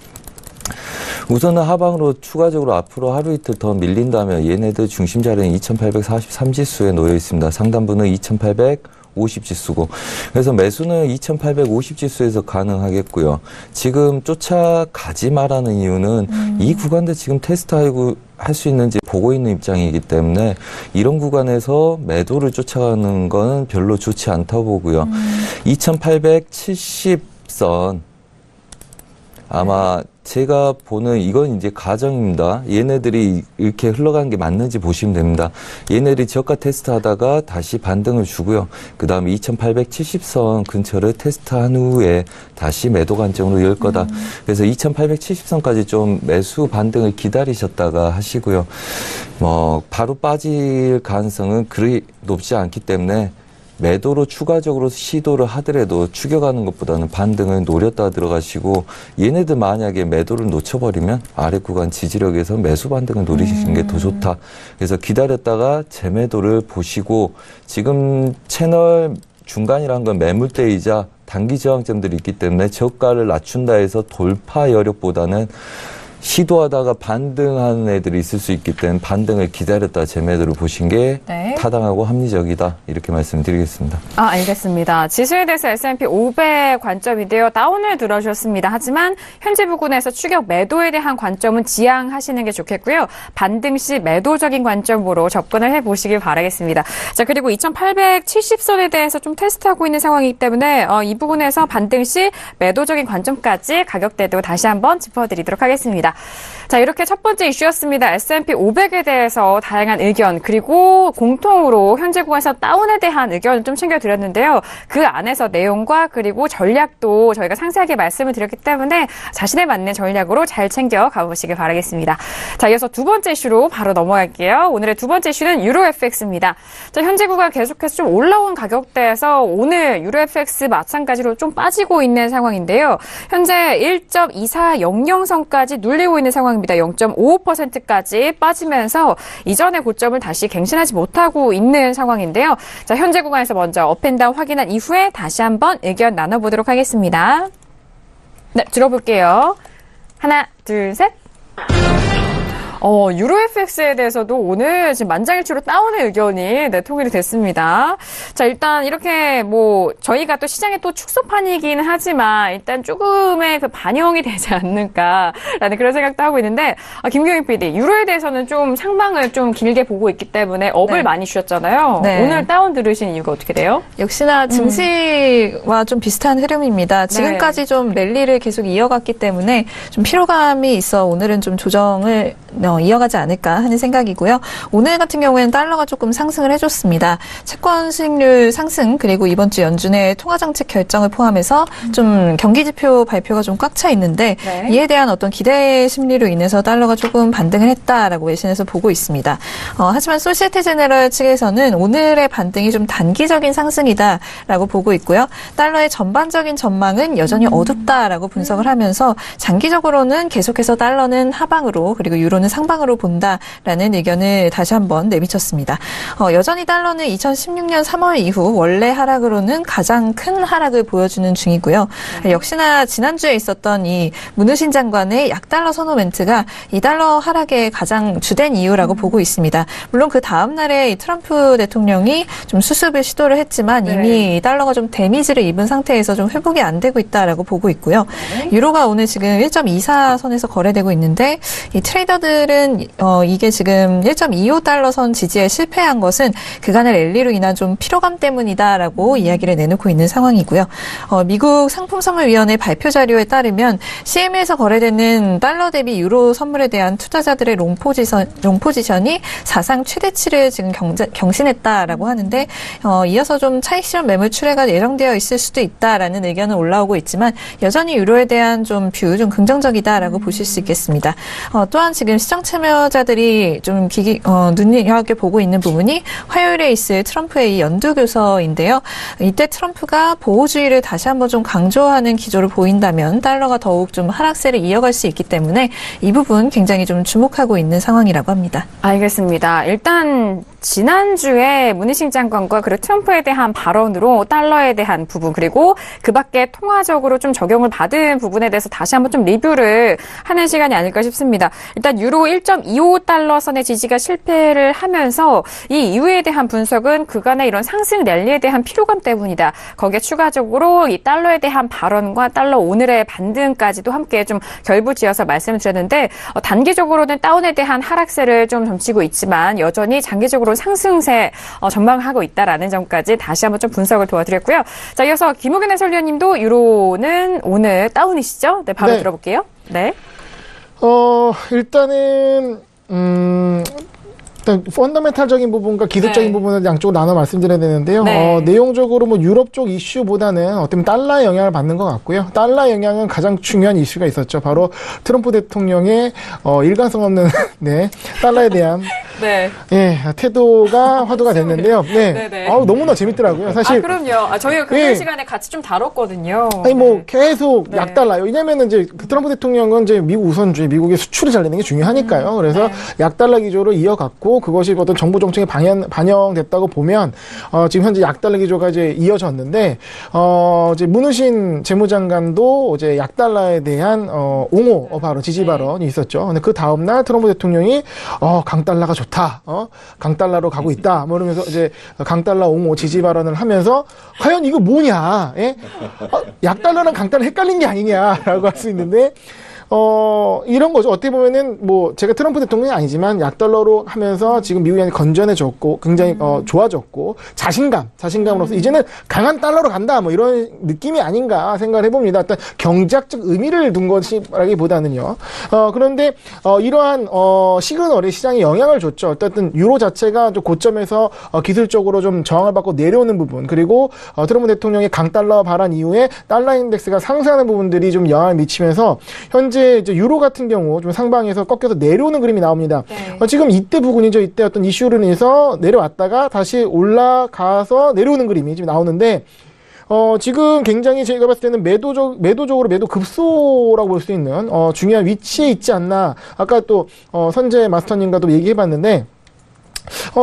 우선은 하방으로 추가적으로 앞으로 하루 이틀 더 밀린다면 얘네들 중심 자리는 2843지수에 놓여 있습니다. 상단부는 2850지수고 그래서 매수는 2850지수에서 가능하겠고요. 지금 쫓아가지 말라는 이유는 이 구간들 지금 테스트하고 할 수 있는지 보고 있는 입장이기 때문에 이런 구간에서 매도를 쫓아가는 건 별로 좋지 않다고 보고요. 2870선 아마 제가 보는 이건 이제 가정입니다. 얘네들이 이렇게 흘러간 게 맞는지 보시면 됩니다. 얘네들이 저가 테스트 하다가 다시 반등을 주고요. 그 다음에 2870선 근처를 테스트한 후에 다시 매도 관점으로 열 거다. 그래서 2870선까지 좀 매수 반등을 기다리셨다가 하시고요. 뭐 바로 빠질 가능성은 그리 높지 않기 때문에 매도로 추가적으로 시도를 하더라도 추격하는 것보다는 반등을 노렸다 들어가시고 얘네들 만약에 매도를 놓쳐버리면 아래 구간 지지력에서 매수 반등을 노리시는 게 더 좋다. 그래서 기다렸다가 재매도를 보시고 지금 채널 중간이란 건 매물대이자 단기 저항점들이 있기 때문에 저가를 낮춘다 해서 돌파 여력보다는 시도하다가 반등하는 애들이 있을 수 있기 때문에 반등을 기다렸다 재매도를 보신 게 네. 타당하고 합리적이다 이렇게 말씀드리겠습니다. 알겠습니다. 지수에 대해서 S&P 500 관점인데요. 다운을 들어주셨습니다. 하지만 현재 부근에서 추격 매도에 대한 관점은 지양하시는 게 좋겠고요. 반등 시 매도적인 관점으로 접근을 해보시길 바라겠습니다. 자, 그리고 2870선에 대해서 좀 테스트하고 있는 상황이기 때문에 이 부분에서 반등 시 매도적인 관점까지 가격대도 다시 한번 짚어드리도록 하겠습니다. 자, 이렇게 첫 번째 이슈였습니다. S&P 500에 대해서 다양한 의견, 그리고 공통으로 현재 구간에서 다운에 대한 의견을 좀 챙겨드렸는데요. 그 안에서 내용과 그리고 전략도 저희가 상세하게 말씀을 드렸기 때문에 자신에 맞는 전략으로 잘 챙겨 가보시길 바라겠습니다. 자, 이어서 두 번째 이슈로 바로 넘어갈게요. 오늘의 두 번째 이슈는 유로 FX입니다. 자, 현재 구간 계속해서 좀 올라온 가격대에서 오늘 유로 FX 마찬가지로 좀 빠지고 있는 상황인데요. 현재 1.2400선까지 눌리고 있는 상황입니다. 0.55%까지 빠지면서 이전의 고점을 다시 갱신하지 못하고 있는 상황인데요. 자, 현재 구간에서 먼저 업앤다운 확인한 이후에 다시 한번 의견 나눠보도록 하겠습니다. 네, 들어볼게요. 하나, 둘, 셋. 유로 FX에 대해서도 오늘 지금 만장일치로 다운의 의견이 통일이 됐습니다. 자, 일단 이렇게 저희가 또 시장의 또 축소판이긴 하지만 일단 조금의 그 반영이 되지 않는가라는 그런 생각도 하고 있는데, 김경희 PD, 유로에 대해서는 좀 상방을 좀 길게 보고 있기 때문에 업을 네. 많이 주셨잖아요. 네. 오늘 다운 들으신 이유가 어떻게 돼요? 역시나 증시와 좀 비슷한 흐름입니다. 지금까지 좀 랠리를 계속 이어갔기 때문에 좀 피로감이 있어 오늘은 좀 조정을 이어가지 않을까 하는 생각이고요. 오늘 같은 경우에는 달러가 조금 상승을 해줬습니다. 채권 수익률 상승, 그리고 이번 주 연준의 통화정책 결정을 포함해서 좀 경기지표 발표가 좀 꽉 차 있는데, 네. 이에 대한 어떤 기대 심리로 인해서 달러가 조금 반등을 했다라고 외신에서 보고 있습니다. 하지만 소시에테 제네럴 측에서는 오늘의 반등이 좀 단기적인 상승이다라고 보고 있고요. 달러의 전반적인 전망은 여전히 어둡다라고 분석을 하면서 장기적으로는 계속해서 달러는 하방으로, 그리고 유로는 상방으로 본다라는 의견을 다시 한번 내비쳤습니다. 여전히 달러는 2016년 3월 이후 원래 하락으로는 가장 큰 하락을 보여주는 중이고요. 역시나 지난주에 있었던 이 문우신 장관의 약달러 선호 멘트가 이 달러 하락의 가장 주된 이유라고 보고 있습니다. 물론 그 다음 날에 이 트럼프 대통령이 좀 수습을 시도를 했지만 이미 이 달러가 좀 데미지를 입은 상태에서 좀 회복이 안 되고 있다라고 보고 있고요. 유로가 오늘 지금 1.24선에서 거래되고 있는데, 이 트레이더들은 이게 지금 1.25달러 선 지지에 실패한 것은 그간의 랠리로 인한 좀 피로감 때문이다라고 이야기를 내놓고 있는 상황이고요. 미국 상품선물위원회 발표 자료에 따르면 CME에서 거래되는 달러 대비 유로 선물에 대한 투자자들의 롱 포지션이 사상 최대치를 지금 경신했다라고 하는데, 이어서 좀 차익 실현 매물 출회가 예정되어 있을 수도 있다라는 의견은 올라오고 있지만 여전히 유로에 대한 좀 뷰 좀 긍정적이다라고 보실 수 있겠습니다. 또한 지금 시장 참여자들이 좀 눈여겨 보고 있는 부분이 화요일에 있을 트럼프의 이 연두 교서인데요. 이때 트럼프가 보호주의를 다시 한번 좀 강조하는 기조를 보인다면 달러가 더욱 좀 하락세를 이어갈 수 있기 때문에 이 부분 굉장히 좀 주목하고 있는 상황이라고 합니다. 알겠습니다. 일단 지난주에 문희신 장관과 그리고 트럼프에 대한 발언으로 달러에 대한 부분, 그리고 그 밖에 통화적으로 좀 적용을 받은 부분에 대해서 다시 한번 좀 리뷰를 하는 시간이 아닐까 싶습니다. 일단 유로 1.25달러 선의 지지가 실패를 하면서 이 이유에 대한 분석은 그간의 이런 상승 랠리에 대한 피로감 때문이다. 거기에 추가적으로 이 달러에 대한 발언과 달러 오늘의 반등까지도 함께 좀 결부지어서 말씀을 드렸는데, 단기적으로는 다운에 대한 하락세를 좀 점치고 있지만 여전히 장기적으로 상승세 전망하고 있다라는 점까지 다시 한번 좀 분석을 도와드렸고요. 자, 이어서 김호균 해설위원님도 유로는 오늘 다운이시죠? 네, 바로 들어볼게요. 네. 일단은 일단 펀더멘탈적인 부분과 기술적인 네. 부분을 양쪽으로 나눠 말씀드려야 되는데요. 네. 내용적으로 유럽 쪽 이슈보다는 어떤 달러의 영향을 받는 것 같고요. 달러 영향은 가장 중요한 이슈가 있었죠. 바로 트럼프 대통령의 일관성 없는 네, 달러에 대한 네. 태도가 화두가 됐는데요. 네. 네네. 너무나 재밌더라고요. 사실 그럼요. 저희가 그 시간에 같이 좀 다뤘거든요. 계속 네. 약달러. 왜냐면은 이제 그 트럼프 대통령은 이제 미국 우선주의, 미국의 수출이 잘 되는 게 중요하니까요. 그래서 약달러 기조로 이어갔고, 그것이 어떤 정부 정책에 반영됐다고 보면, 지금 현재 약달러 기조가 이제 이어졌는데, 이제 문우신 재무장관도 이제 약달러에 대한, 옹호, 바로 지지 발언이 있었죠. 근데 그 다음날 트럼프 대통령이, 강달러가 좋다. 강달러로 가고 있다. 이러면서 이제 강달러 옹호 지지 발언을 하면서, 과연 이거 뭐냐? 예? 약달러랑 강달러 헷갈린 게 아니냐라고 할 수 있는데, 이런 거죠. 어떻게 보면은 뭐 제가 트럼프 대통령이 아니지만 약달러로 하면서 지금 미국이 건전해졌고 굉장히 좋아졌고 자신감으로서 이제는 강한 달러로 간다 뭐 이런 느낌이 아닌가 생각을 해봅니다. 어떤 경제학적 의미를 둔 것이라기보다는요. 그런데 이러한 시그널이 시장에 영향을 줬죠. 어쨌든 유로 자체가 좀 고점에서 기술적으로 좀 저항을 받고 내려오는 부분, 그리고 트럼프 대통령의 강달러 발언 이후에 달러 인덱스가 상승하는 부분들이 좀 영향을 미치면서 현재 이제 유로 같은 경우 좀 상방에서 꺾여서 내려오는 그림이 나옵니다. 네. 지금 이때 부분이죠. 이때 어떤 이슈로 인해서 내려왔다가 다시 올라가서 내려오는 그림이 지금 나오는데, 지금 굉장히 제가 봤을 때는 매도적으로 매도 급소라고 볼 수 있는, 중요한 위치에 있지 않나. 아까 또, 선재 마스터님과도 얘기해봤는데,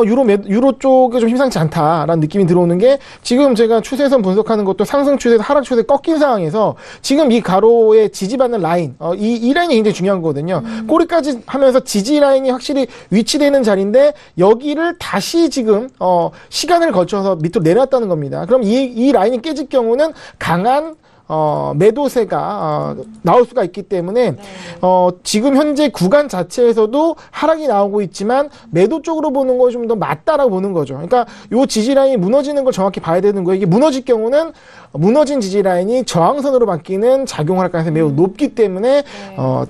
유로 쪽에 좀 심상치 않다라는 느낌이 들어오는 게, 지금 제가 추세선 분석하는 것도 상승 추세에서 하락 추세 꺾인 상황에서 지금 이 가로에 지지받는 라인, 이 라인이 굉장히 중요한 거거든요. 꼬리까지 하면서 지지 라인이 확실히 위치되는 자리인데, 여기를 다시 지금, 시간을 거쳐서 밑으로 내려왔다는 겁니다. 그럼 이 라인이 깨질 경우는 강한 매도세가 나올 수가 있기 때문에 지금 현재 구간 자체에서도 하락이 나오고 있지만 매도 쪽으로 보는 것이 좀 더 맞다라고 보는 거죠. 그러니까 요 지지라인이 무너지는 걸 정확히 봐야 되는 거예요. 이게 무너질 경우는 무너진 지지라인이 저항선으로 바뀌는 작용을 할 가능성이 매우 높기 때문에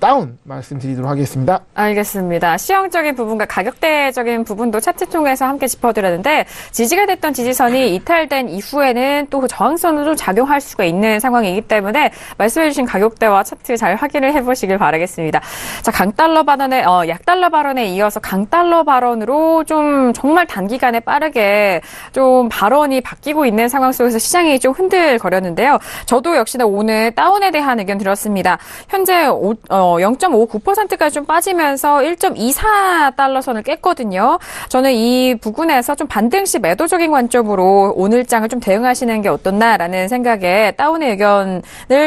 다운 말씀드리도록 하겠습니다. 알겠습니다. 시황적인 부분과 가격대적인 부분도 차트 통해서 함께 짚어드렸는데, 지지가 됐던 지지선이 이탈된 이후에는 또 저항선으로 작용할 수가 있는 상황이기 때문에 말씀해주신 가격대와 차트 잘 확인을 해보시길 바라겠습니다. 자, 강달러 발언에 약달러 발언에 이어서 강달러 발언으로 좀 정말 단기간에 빠르게 좀 발언이 바뀌고 있는 상황 속에서 시장이 좀 흔들거렸는데요. 저도 역시나 오늘 다운에 대한 의견 들었습니다. 현재 0.59%까지 좀 빠지면서 1.24달러 선을 깼거든요. 저는 이 부분에서 좀 반등시 매도적인 관점으로 오늘 장을 좀 대응하시는 게 어떻나라는 생각에 다운의 의견을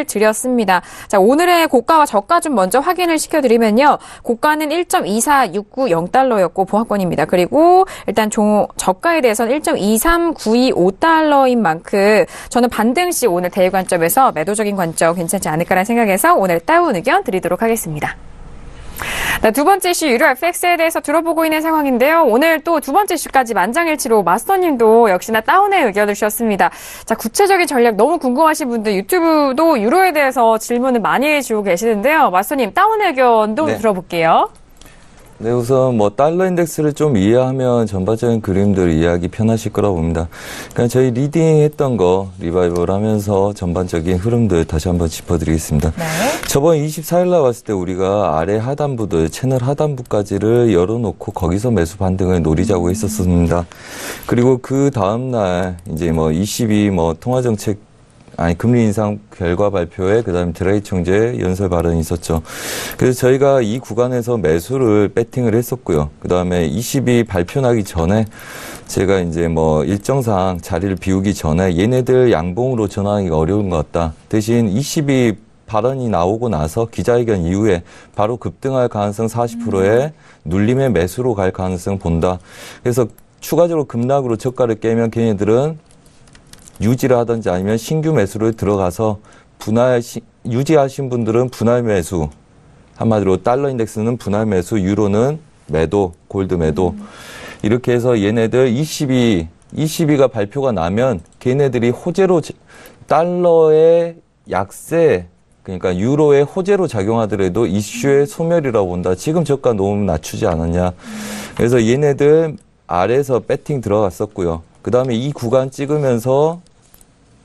드렸습니다. 자, 오늘의 고가와 저가 좀 먼저 확인을 시켜드리면요. 고가는 1.24690달러였고 보합권입니다. 그리고 일단 저가에 대해서는 1.23925달러인 만큼 저는 반등시 오늘 대응 관점에서 매도적인 관점 괜찮지 않을까라는 생각에서 오늘 다운 의견 드리도록 하겠습니다. 네, 두 번째 이슈 유로 FX에 대해서 들어보고 있는 상황인데요. 오늘 또 두 번째 이슈까지 만장일치로 마스터님도 역시나 다운의 의견을 주셨습니다. 자, 구체적인 전략 너무 궁금하신 분들 유튜브도 유로에 대해서 질문을 많이 주고 계시는데요. 마스터님 다운의 의견도 네. 들어볼게요. 네, 우선 뭐 달러 인덱스를 좀 이해하면 전반적인 그림들 이해하기 편하실 거라고 봅니다. 그러니까 저희 리딩 했던 거 리바이벌 하면서 전반적인 흐름들 다시 한번 짚어드리겠습니다. 네. 저번 24일 날 봤을 때 우리가 아래 하단부들, 채널 하단부까지를 열어놓고 거기서 매수 반등을 노리자고 했었습니다. 그리고 그 다음날 이제 뭐 ECB 뭐 통화정책 금리 인상 결과 발표에 그다음에 드라기 총재 연설 발언이 있었죠. 그래서 저희가 이 구간에서 매수를 배팅을 했었고요. 그다음에 ECB 발표 나기 전에 제가 이제 뭐 일정상 자리를 비우기 전에 얘네들 양봉으로 전환하기가 어려운 것 같다. 대신 ECB 발언이 나오고 나서 기자회견 이후에 바로 급등할 가능성 40%의 눌림의 매수로 갈 가능성 본다. 그래서 추가적으로 급락으로 저가를 깨면 걔네들은 유지를 하든지 아니면 신규 매수를 들어가서 유지하신 분들은 분할 매수, 한마디로 달러 인덱스는 분할 매수, 유로는 매도, 골드 매도. 이렇게 해서 얘네들 ECB가 발표가 나면 걔네들이 호재로 달러의 약세, 그러니까 유로의 호재로 작용하더라도 이슈의 소멸이라고 본다. 지금 저가 너무 낮추지 않았냐. 그래서 얘네들 아래에서 배팅 들어갔었고요. 그 다음에 이 구간 찍으면서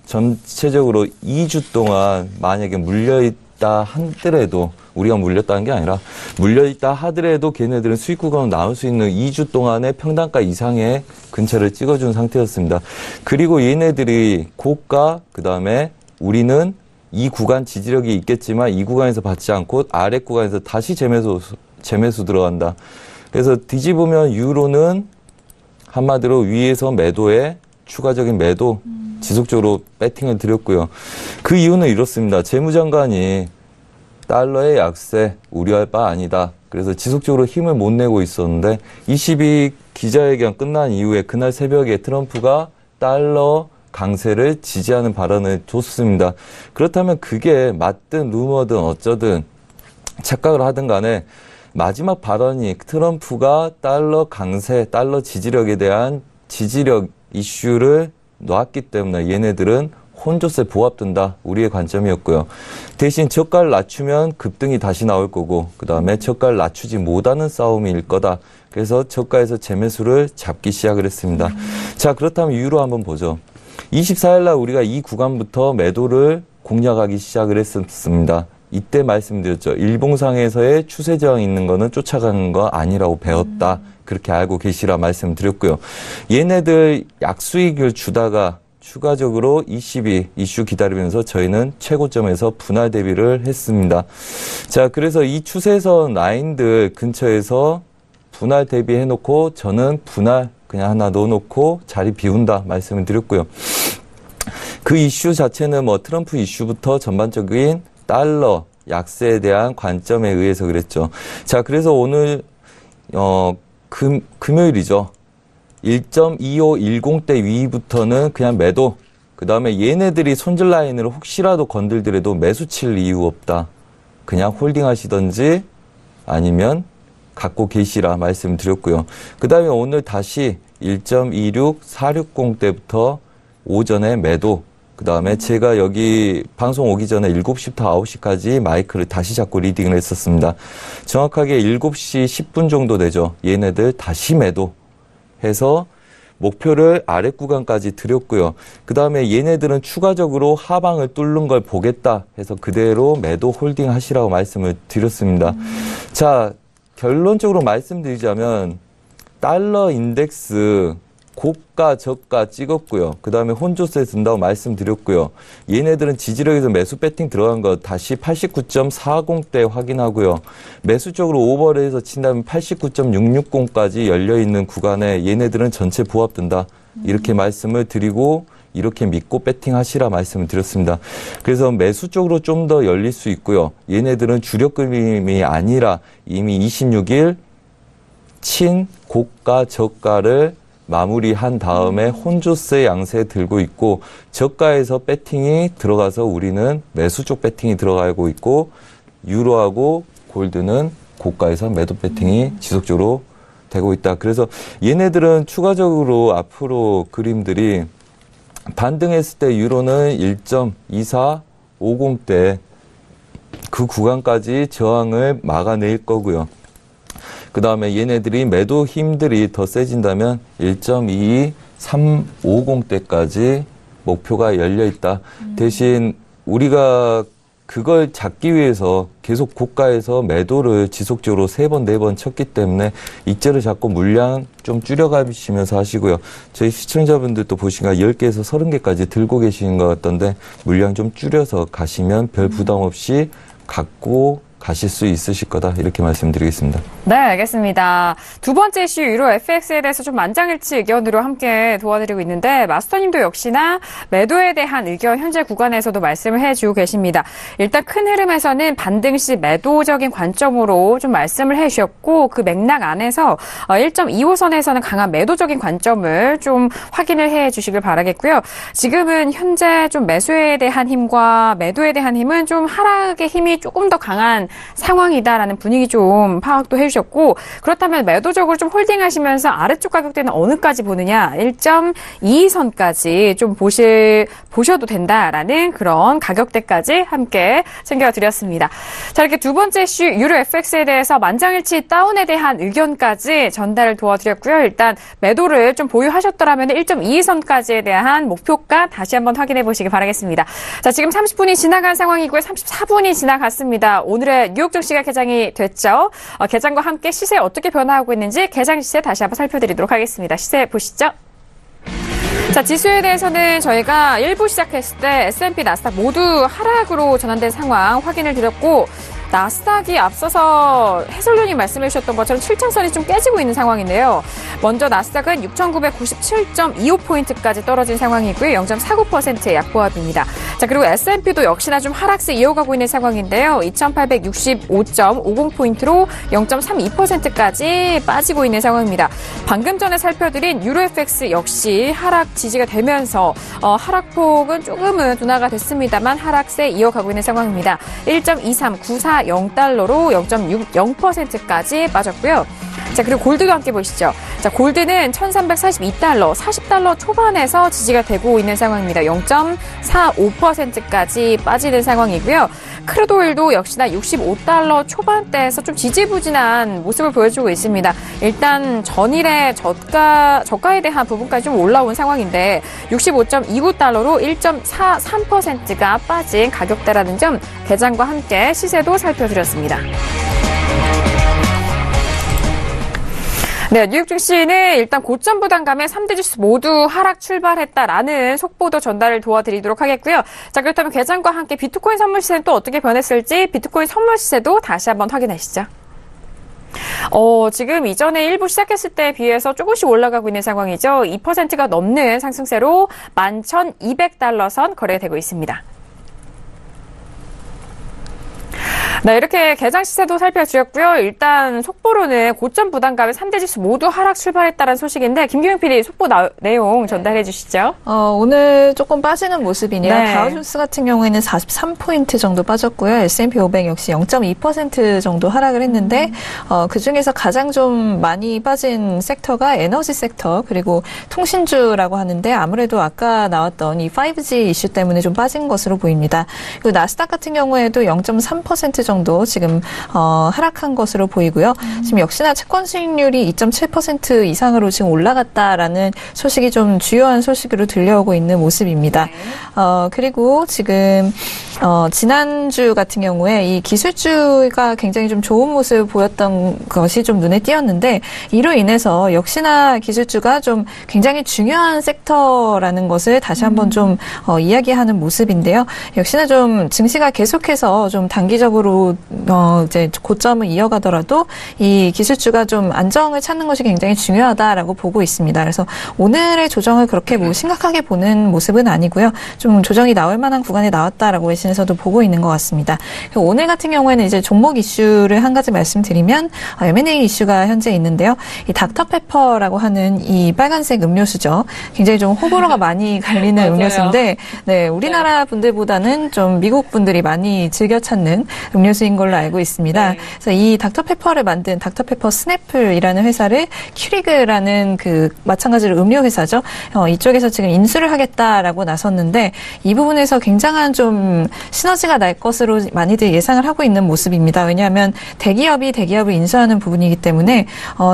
전체적으로 2주 동안 만약에 물려있다 하더라도, 우리가 물렸다는 게 아니라 물려있다 하더라도 걔네들은 수익 구간으로 나올 수 있는 2주 동안의 평단가 이상의 근처를 찍어준 상태였습니다. 그리고 얘네들이 고가, 그 다음에 우리는 이 구간 지지력이 있겠지만 이 구간에서 받지 않고 아래 구간에서 다시 재매수 들어간다. 그래서 뒤집으면 유로는 한마디로 위에서 매도에 추가적인 매도 지속적으로 배팅을 드렸고요. 그 이유는 이렇습니다. 재무장관이 달러의 약세 우려할 바 아니다. 그래서 지속적으로 힘을 못 내고 있었는데 22 기자회견 끝난 이후에 그날 새벽에 트럼프가 달러 강세를 지지하는 발언을 줬습니다. 그렇다면 그게 맞든 루머든 어쩌든 착각을 하든 간에 마지막 발언이 트럼프가 달러 강세, 달러 지지력에 대한 지지력 이슈를 놨기 때문에 얘네들은 혼조세 보합된다. 우리의 관점이었고요. 대신 저가를 낮추면 급등이 다시 나올 거고 그 다음에 저가를 낮추지 못하는 싸움일 거다. 그래서 저가에서 재매수를 잡기 시작을 했습니다. 자, 그렇다면 유로 한번 보죠. 24일 날 우리가 이 구간부터 매도를 공략하기 시작을 했었습니다. 이때 말씀드렸죠. 일봉상에서의 추세 저항이 있는 거는 쫓아가는 거 아니라고 배웠다. 그렇게 알고 계시라 말씀드렸고요. 얘네들 약수익을 주다가 추가적으로 ECB 이슈 기다리면서 저희는 최고점에서 분할 대비를 했습니다. 자, 그래서 이 추세선 라인들 근처에서 분할 대비해놓고 저는 분할 그냥 하나 넣어놓고 자리 비운다 말씀을 드렸고요. 그 이슈 자체는 뭐 트럼프 이슈부터 전반적인 달러 약세에 대한 관점에 의해서 그랬죠. 자, 그래서 오늘 금요일이죠. 1.2510대 위부터는 그냥 매도. 그 다음에 얘네들이 손절 라인을 혹시라도 건들더라도 매수 칠 이유 없다. 그냥 홀딩 하시던지 아니면 갖고 계시라 말씀드렸고요. 그 다음에 오늘 다시 1.26460대부터 오전에 매도. 그 다음에 제가 여기 방송 오기 전에 7시부터 9시까지 마이크를 다시 잡고 리딩을 했었습니다. 정확하게 7시 10분 정도 되죠. 얘네들 다시 매도 해서 목표를 아래 구간까지 드렸고요. 그 다음에 얘네들은 추가적으로 하방을 뚫는 걸 보겠다 해서 그대로 매도 홀딩 하시라고 말씀을 드렸습니다. 자, 결론적으로 말씀드리자면 달러 인덱스 고가 저가 찍었고요. 그 다음에 혼조세 든다고 말씀드렸고요. 얘네들은 지지력에서 매수 배팅 들어간 거 다시 89.40대 확인하고요. 매수 쪽으로 오버를 해서 친다면 89.660까지 열려있는 구간에 얘네들은 전체 부합된다. 이렇게 말씀을 드리고 이렇게 믿고 배팅 하시라 말씀을 드렸습니다. 그래서 매수 쪽으로 좀 더 열릴 수 있고요. 얘네들은 주력 그림이 아니라 이미 26일 친 고가 저가를 마무리한 다음에 혼조세 양세 들고 있고 저가에서 배팅이 들어가서 우리는 매수 쪽 배팅이 들어가고 있고 유로하고 골드는 고가에서 매도 배팅이 지속적으로 되고 있다. 그래서 얘네들은 추가적으로 앞으로 그림들이 반등했을 때 유로는 1.2450대 그 구간까지 저항을 막아낼 거고요. 그 다음에 얘네들이 매도 힘들이 더 세진다면 1.22350대까지 목표가 열려있다. 대신 우리가 그걸 잡기 위해서 계속 고가에서 매도를 지속적으로 3번, 4번 쳤기 때문에 이째를 잡고 물량 좀 줄여가시면서 하시고요. 저희 시청자분들도 보시니까 10개에서 30개까지 들고 계시는 것 같던데 물량 좀 줄여서 가시면 별 부담 없이 갖고 가실 수 있으실 거다 이렇게 말씀드리겠습니다. 네, 알겠습니다. 두 번째 이슈 유로 FX에 대해서 좀 만장일치 의견으로 함께 도와드리고 있는데 마스터님도 역시나 매도에 대한 의견 현재 구간에서도 말씀을 해주고 계십니다. 일단 큰 흐름에서는 반등 시 매도적인 관점으로 좀 말씀을 해주셨고 그 맥락 안에서 1.25선에서는 강한 매도적인 관점을 좀 확인을 해주시길 바라겠고요. 지금은 현재 좀 매수에 대한 힘과 매도에 대한 힘은 좀 하락의 힘이 조금 더 강한 상황이다라는 분위기 좀 파악도 해주셨고 그렇다면 매도적으로 좀 홀딩하시면서 아래쪽 가격대는 어느까지 보느냐 1.22선까지 좀 보셔도 된다라는 그런 가격대까지 함께 챙겨드렸습니다. 자 이렇게 두 번째 이슈 유로 FX에 대해서 만장일치 다운에 대한 의견까지 전달을 도와드렸고요. 일단 매도를 좀 보유하셨더라면 1.22선까지에 대한 목표가 다시 한번 확인해 보시기 바라겠습니다. 자 지금 30분이 지나간 상황이고요. 34분이 지나갔습니다. 오늘의 뉴욕 증시가 개장이 됐죠. 개장과 함께 시세 어떻게 변화하고 있는지 개장 시세 다시 한번 살펴드리도록 하겠습니다. 시세 보시죠. 자, 지수에 대해서는 저희가 1부 시작했을 때 S&P, 나스닥 모두 하락으로 전환된 상황 확인을 드렸고 나스닥이 앞서서 해설위원님 말씀해 주셨던 것처럼 7천선이 좀 깨지고 있는 상황인데요. 먼저 나스닥은 6,997.25포인트까지 떨어진 상황이고요. 0.49%의 약보합입니다. 자, 그리고 S&P도 역시나 좀 하락세 이어가고 있는 상황인데요. 2,865.50포인트로 0.32%까지 빠지고 있는 상황입니다. 방금 전에 살펴드린 유로FX 역시 하락 지지가 되면서 하락폭은 조금은 둔화가 됐습니다만 하락세 이어가고 있는 상황입니다. 1.2394 0.40달러로 0.60%까지 빠졌고요. 자, 그리고 골드도 함께 보시죠. 자, 골드는 1,342달러, 40달러 초반에서 지지가 되고 있는 상황입니다. 0.45%까지 빠지는 상황이고요. 크루드 오일도 역시나 65달러 초반대에서 좀 지지부진한 모습을 보여주고 있습니다. 일단 전일의 저가에 대한 부분까지 좀 올라온 상황인데 65.29달러로 1.43%가 빠진 가격대라는 점 개장과 함께 시세도 살펴드렸습니다. 네, 뉴욕 증시는 일단 고점 부담감에 3대 지수 모두 하락 출발했다라는 속보도 전달을 도와드리도록 하겠고요. 자, 그렇다면 개장과 함께 비트코인 선물 시세는 또 어떻게 변했을지 비트코인 선물 시세도 다시 한번 확인하시죠. 지금 이전에 일부 시작했을 때에 비해서 조금씩 올라가고 있는 상황이죠. 2%가 넘는 상승세로 11,200달러 선 거래되고 있습니다. 네, 이렇게 개장 시세도 살펴드렸고요. 일단 속보로는 고점 부담감에 3대 지수 모두 하락 출발했다는 소식인데 김경영 PD 속보 내용 전달해 주시죠. 오늘 조금 빠지는 모습이네요. 네. 다우존스 같은 경우에는 43포인트 정도 빠졌고요. S&P 500 역시 0.2% 정도 하락을 했는데 그중에서 가장 좀 많이 빠진 섹터가 에너지 섹터 그리고 통신주라고 하는데 아무래도 아까 나왔던 이 5G 이슈 때문에 좀 빠진 것으로 보입니다. 그리고 나스닥 같은 경우에도 0.3% 정도 지금 하락한 것으로 보이고요. 지금 역시나 채권 수익률이 2.7% 이상으로 지금 올라갔다라는 소식이 좀 주요한 소식으로 들려오고 있는 모습입니다. 그리고 지금 지난주 같은 경우에 이 기술주가 굉장히 좀 좋은 모습을 보였던 것이 좀 눈에 띄었는데 이로 인해서 역시나 기술주가 좀 굉장히 중요한 섹터라는 것을 다시 한번 좀 이야기하는 모습인데요. 역시나 좀 증시가 계속해서 좀 단기적으로 이제 고점을 이어가더라도 이 기술주가 좀 안정을 찾는 것이 굉장히 중요하다라고 보고 있습니다. 그래서 오늘의 조정을 그렇게 뭐 심각하게 보는 모습은 아니고요. 좀 조정이 나올 만한 구간에 나왔다라고 외신에서도 보고 있는 것 같습니다. 오늘 같은 경우에는 이제 종목 이슈를 한 가지 말씀드리면 M&A 이슈가 현재 있는데요. 이 닥터페퍼라고 하는 이 빨간색 음료수죠. 굉장히 좀 호불호가 많이 갈리는 음료수인데, 네, 우리나라 분들보다는 좀 미국 분들이 많이 즐겨 찾는 음료수인 걸로 알고 있습니다. 네. 그래서 이 닥터페퍼를 만든 닥터페퍼 스냅플이라는 회사를 ‌큐리그라는 그 마찬가지로 음료 회사죠. 이쪽에서 지금 인수를 하겠다라고 나섰는데 이 부분에서 굉장한 좀 시너지가 날 것으로 많이들 예상을 하고 있는 모습입니다. 왜냐하면 대기업이 대기업을 인수하는 부분이기 때문에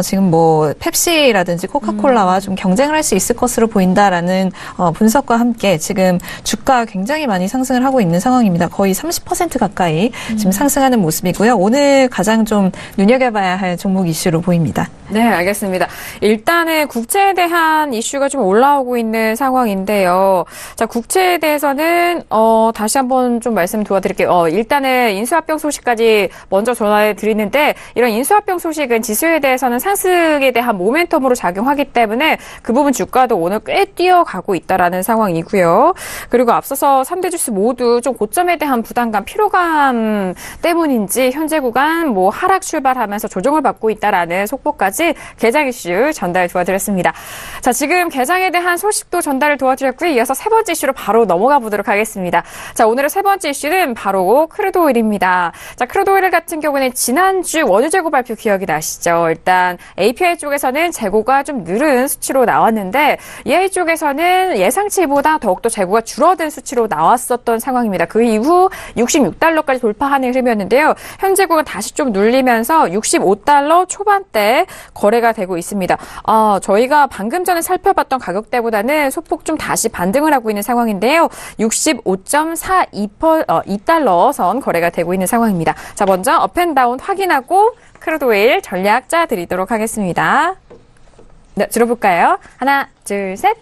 지금 뭐 펩시라든지 코카콜라와 좀 경쟁을 할 수 있을 것으로 보인다라는 분석과 함께 지금 주가 굉장히 많이 상승을 하고 있는 상황입니다. 거의 30% 가까이 지금 상승하는 모습이고요. 오늘 가장 좀 눈여겨봐야 할 종목 이슈로 보입니다. 네, 알겠습니다. 일단은 국채에 대한 이슈가 좀 올라오고 있는 상황인데요. 자, 국채에 대해서는 다시 한번 좀 말씀 도와드릴게요. 일단은 인수합병 소식까지 먼저 전화해 드리는데 이런 인수합병 소식은 지수에 대해서는 상승에 대한 모멘텀으로 작용하기 때문에 그 부분 주가도 오늘 꽤 뛰어가고 있다라는 상황이고요. 그리고 앞서서 3대 주스 모두 좀 고점에 대한 부담감, 피로감 때문인지 현재 구간 뭐 하락 출발하면서 조정을 받고 있다라는 속보까지 개장 이슈 전달 도와드렸습니다. 자, 지금 개장에 대한 소식도 전달을 도와드렸고요. 이어서 세 번째 이슈로 바로 넘어가 보도록 하겠습니다. 자, 오늘의 세 번째 이슈는 바로 크루드 오일입니다. 자, 크루드 오일 같은 경우는 지난주 원유 재고 발표 기억이 나시죠? 일단 API 쪽에서는 재고가 좀 늘은 수치로 나왔는데 EI 쪽에서는 예상치보다 더욱더 재고가 줄어든 수치로 나왔었던 상황입니다. 그 이후 66달러까지 돌파하는 흐름이었는데요. 현재 구간 다시 좀 눌리면서 65달러 초반대 거래가 되고 있습니다. 저희가 방금 전에 살펴봤던 가격대보다는 소폭 좀 다시 반등을 하고 있는 상황인데요. 65.42달러 선 거래가 되고 있는 상황입니다. 자, 먼저 업앤다운 확인하고 크루드 오일 전략 짜 드리도록 하겠습니다. 네, 들어볼까요? 하나, 둘, 셋.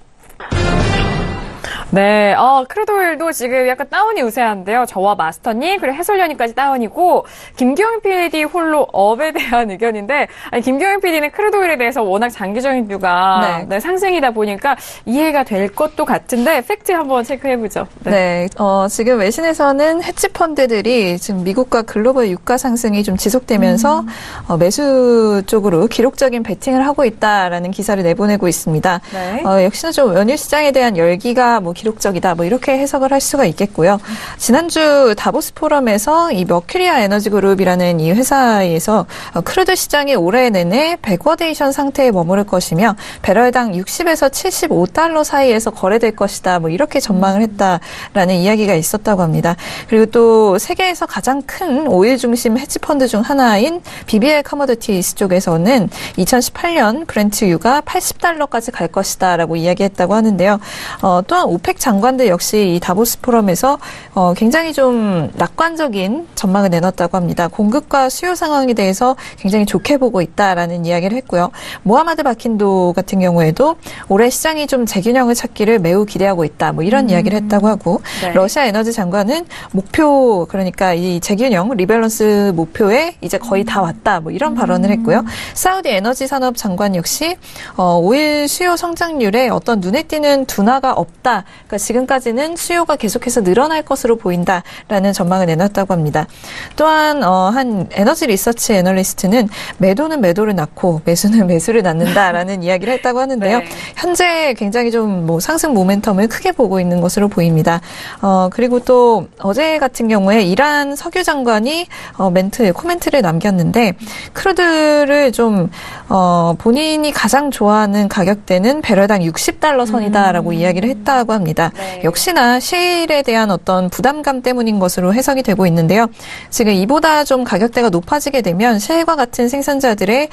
네, 크루드 오일도 지금 약간 다운이 우세한데요. 저와 마스터님, 그리고 해설위원님까지 다운이고, 김경영 PD 홀로 업에 대한 의견인데, 아니, 김경영 PD는 크루드 오일에 대해서 워낙 장기적인 뷰가 네, 상승이다 보니까 이해가 될 것도 같은데, 팩트 한번 체크해보죠. 네, 지금 외신에서는 헤지 펀드들이 지금 미국과 글로벌 유가 상승이 좀 지속되면서 매수 쪽으로 기록적인 베팅을 하고 있다라는 기사를 내보내고 있습니다. 네. 역시나 좀 원유 시장에 대한 열기가 뭐 기록적이다. 뭐 이렇게 해석을 할 수가 있겠고요. 지난주 다보스 포럼에서 이 머큐리아 에너지 그룹이라는 이 회사에서 크루드 시장이 올해 내내 백워데이션 상태에 머무를 것이며 배럴당 60에서 75달러 사이에서 거래될 것이다. 뭐 이렇게 전망을 했다라는 이야기가 있었다고 합니다. 그리고 또 세계에서 가장 큰 오일 중심 헤지 펀드 중 하나인 BBL 커머디티스 쪽에서는 2018년 브렌트유가 80달러까지 갈 것이다라고 이야기했다고 하는데요. 또한 오펙 장관들 역시 이 다보스 포럼에서 굉장히 좀 낙관적인 전망을 내놨다고 합니다. 공급과 수요 상황에 대해서 굉장히 좋게 보고 있다라는 이야기를 했고요. 모하마드 바킨도 같은 경우에도 올해 시장이 좀 재균형을 찾기를 매우 기대하고 있다. 뭐 이런 이야기를 했다고 하고 네. 러시아 에너지 장관은 목표 그러니까 이 재균형 리밸런스 목표에 이제 거의 다 왔다. 뭐 이런 발언을 했고요. 사우디 에너지 산업 장관 역시 오일 수요 성장률에 어떤 눈에 띄는 둔화가 없다. 그러니까 지금까지는 수요가 계속해서 늘어날 것으로 보인다라는 전망을 내놨다고 합니다. 또한 한 에너지 리서치 애널리스트는 매도는 매도를 낳고 매수는 매수를 낳는다라는 이야기를 했다고 하는데요. 네. 현재 굉장히 좀 뭐 상승 모멘텀을 크게 보고 있는 것으로 보입니다. 그리고 또 어제 같은 경우에 이란 석유 장관이 코멘트를 남겼는데 크루드를 좀 본인이 가장 좋아하는 가격대는 배럴당 60달러 선이다라고 이야기를 했다고 합니다. 네. 역시나 셰일에 대한 어떤 부담감 때문인 것으로 해석이 되고 있는데요. 지금 이보다 좀 가격대가 높아지게 되면 셰일과 같은 생산자들의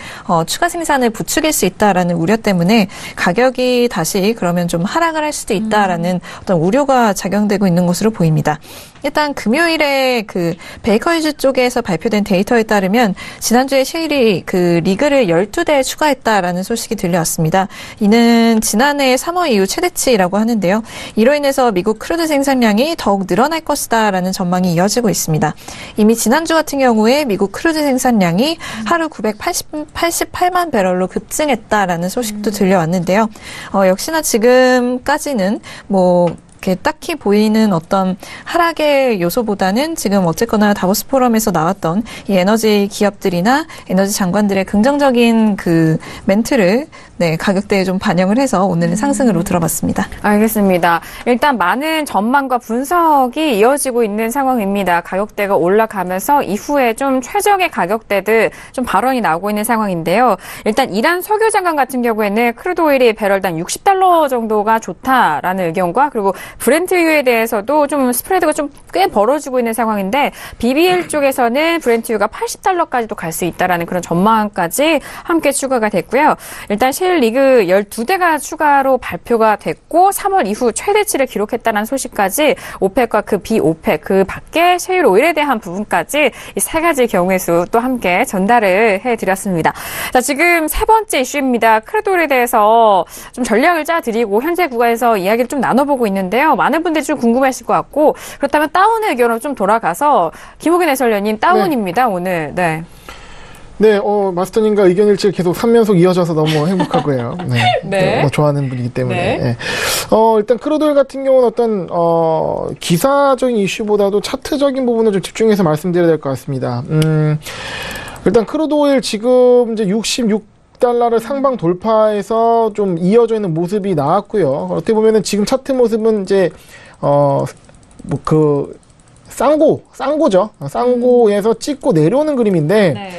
추가 생산을 부추길 수 있다라는 우려 때문에 가격이 다시 그러면 좀 하락을 할 수도 있다라는 어떤 우려가 작용되고 있는 것으로 보입니다. 일단 금요일에 그 베이커 휴즈 쪽에서 발표된 데이터에 따르면 지난주에 셰일이 그 리그를 12대 추가했다라는 소식이 들려왔습니다. 이는 지난해 3월 이후 최대치라고 하는데요. 이로 인해서 미국 크루드 생산량이 더욱 늘어날 것이다라는 전망이 이어지고 있습니다. 이미 지난주 같은 경우에 미국 크루드 생산량이 하루 988만 배럴로 급증했다라는 소식도 들려왔는데요. 역시나 지금까지는 뭐 이렇게 딱히 보이는 어떤 하락의 요소보다는 지금 어쨌거나 다보스 포럼에서 나왔던 이 에너지 기업들이나 에너지 장관들의 긍정적인 그 멘트를 가격대에 좀 반영을 해서 오늘은 상승으로 들어봤습니다. 알겠습니다. 일단 많은 전망과 분석이 이어지고 있는 상황입니다. 가격대가 올라가면서 이후에 좀 최적의 가격대들 좀 발언이 나오고 있는 상황인데요. 일단 이란 석유 장관 같은 경우에는 크루드 오일이 배럴당 60달러 정도가 좋다라는 의견과 그리고 브렌트유에 대해서도 좀 스프레드가 좀 꽤 벌어지고 있는 상황인데 BBL 쪽에서는 브렌트유가 80달러까지도 갈 수 있다라는 그런 전망까지 함께 추가가 됐고요. 일단 셰일 리그 12대가 추가로 발표가 됐고 3월 이후 최대치를 기록했다는 소식까지 오펙과 그 비오펙 그 밖에 셰일 오일에 대한 부분까지 이 세 가지 경우의 수 또 함께 전달을 해드렸습니다. 자, 지금 세 번째 이슈입니다. 크루드 오일에 대해서 좀 전략을 짜드리고 현재 구간에서 이야기를 좀 나눠보고 있는데요. 많은 분들이 좀 궁금하실 것 같고 그렇다면 다운의 의견으로 좀 돌아가서 김호균 해설위원님 다운입니다. 오늘. 네. 네, 마스터님과 의견 일치가 계속 3연속 이어져서 너무 행복하고요. 네. 네. 너무 좋아하는 분이기 때문에. 네. 네. 일단 크루드 오일 같은 경우는 어떤, 기사적인 이슈보다도 차트적인 부분을 좀 집중해서 말씀드려야 될 것 같습니다. 일단 크루드 오일 지금 이제 66달러를 상방 돌파해서 좀 이어져 있는 모습이 나왔고요. 어떻게 보면은 지금 차트 모습은 이제, 쌍고죠. 쌍고에서 찍고 내려오는 그림인데, 네.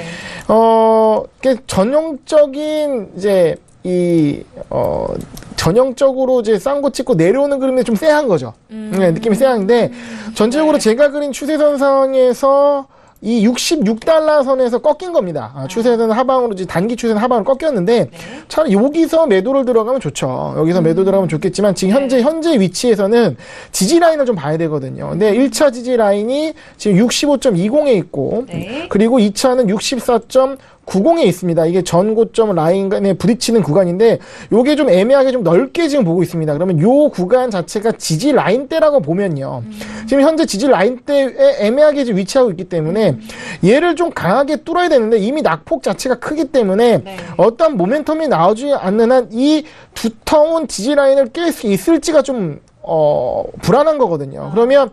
전형적인, 이제, 전형적으로 이제 쌍고 찍고 내려오는 그림이 좀 쎄한 거죠. 네, 느낌이 쎄한데, 전체적으로 제가 그린 추세선상에서 이 66달러 선에서 꺾인 겁니다. 추세선 하방으로, 단기 추세선 하방으로 꺾였는데, 차라리 여기서 매도를 들어가면 좋죠. 여기서 매도 들어가면 좋겠지만, 지금 현재 위치에서는 지지 라인을 좀 봐야 되거든요. 근데 1차 지지 라인이 지금 65.20에 있고, 그리고 2차는 64.90에 있습니다. 이게 전 고점 라인에 부딪히는 구간인데 요게 좀 애매하게 좀 넓게 지금 보고 있습니다. 그러면 요 구간 자체가 지지 라인대라고 보면요. 지금 현재 지지 라인대에 애매하게 지금 위치하고 있기 때문에 얘를 좀 강하게 뚫어야 되는데 이미 낙폭 자체가 크기 때문에 어떤 모멘텀이 나오지 않는 한 이 두터운 지지 라인을 깰 수 있을지가 좀 불안한 거거든요. 그러면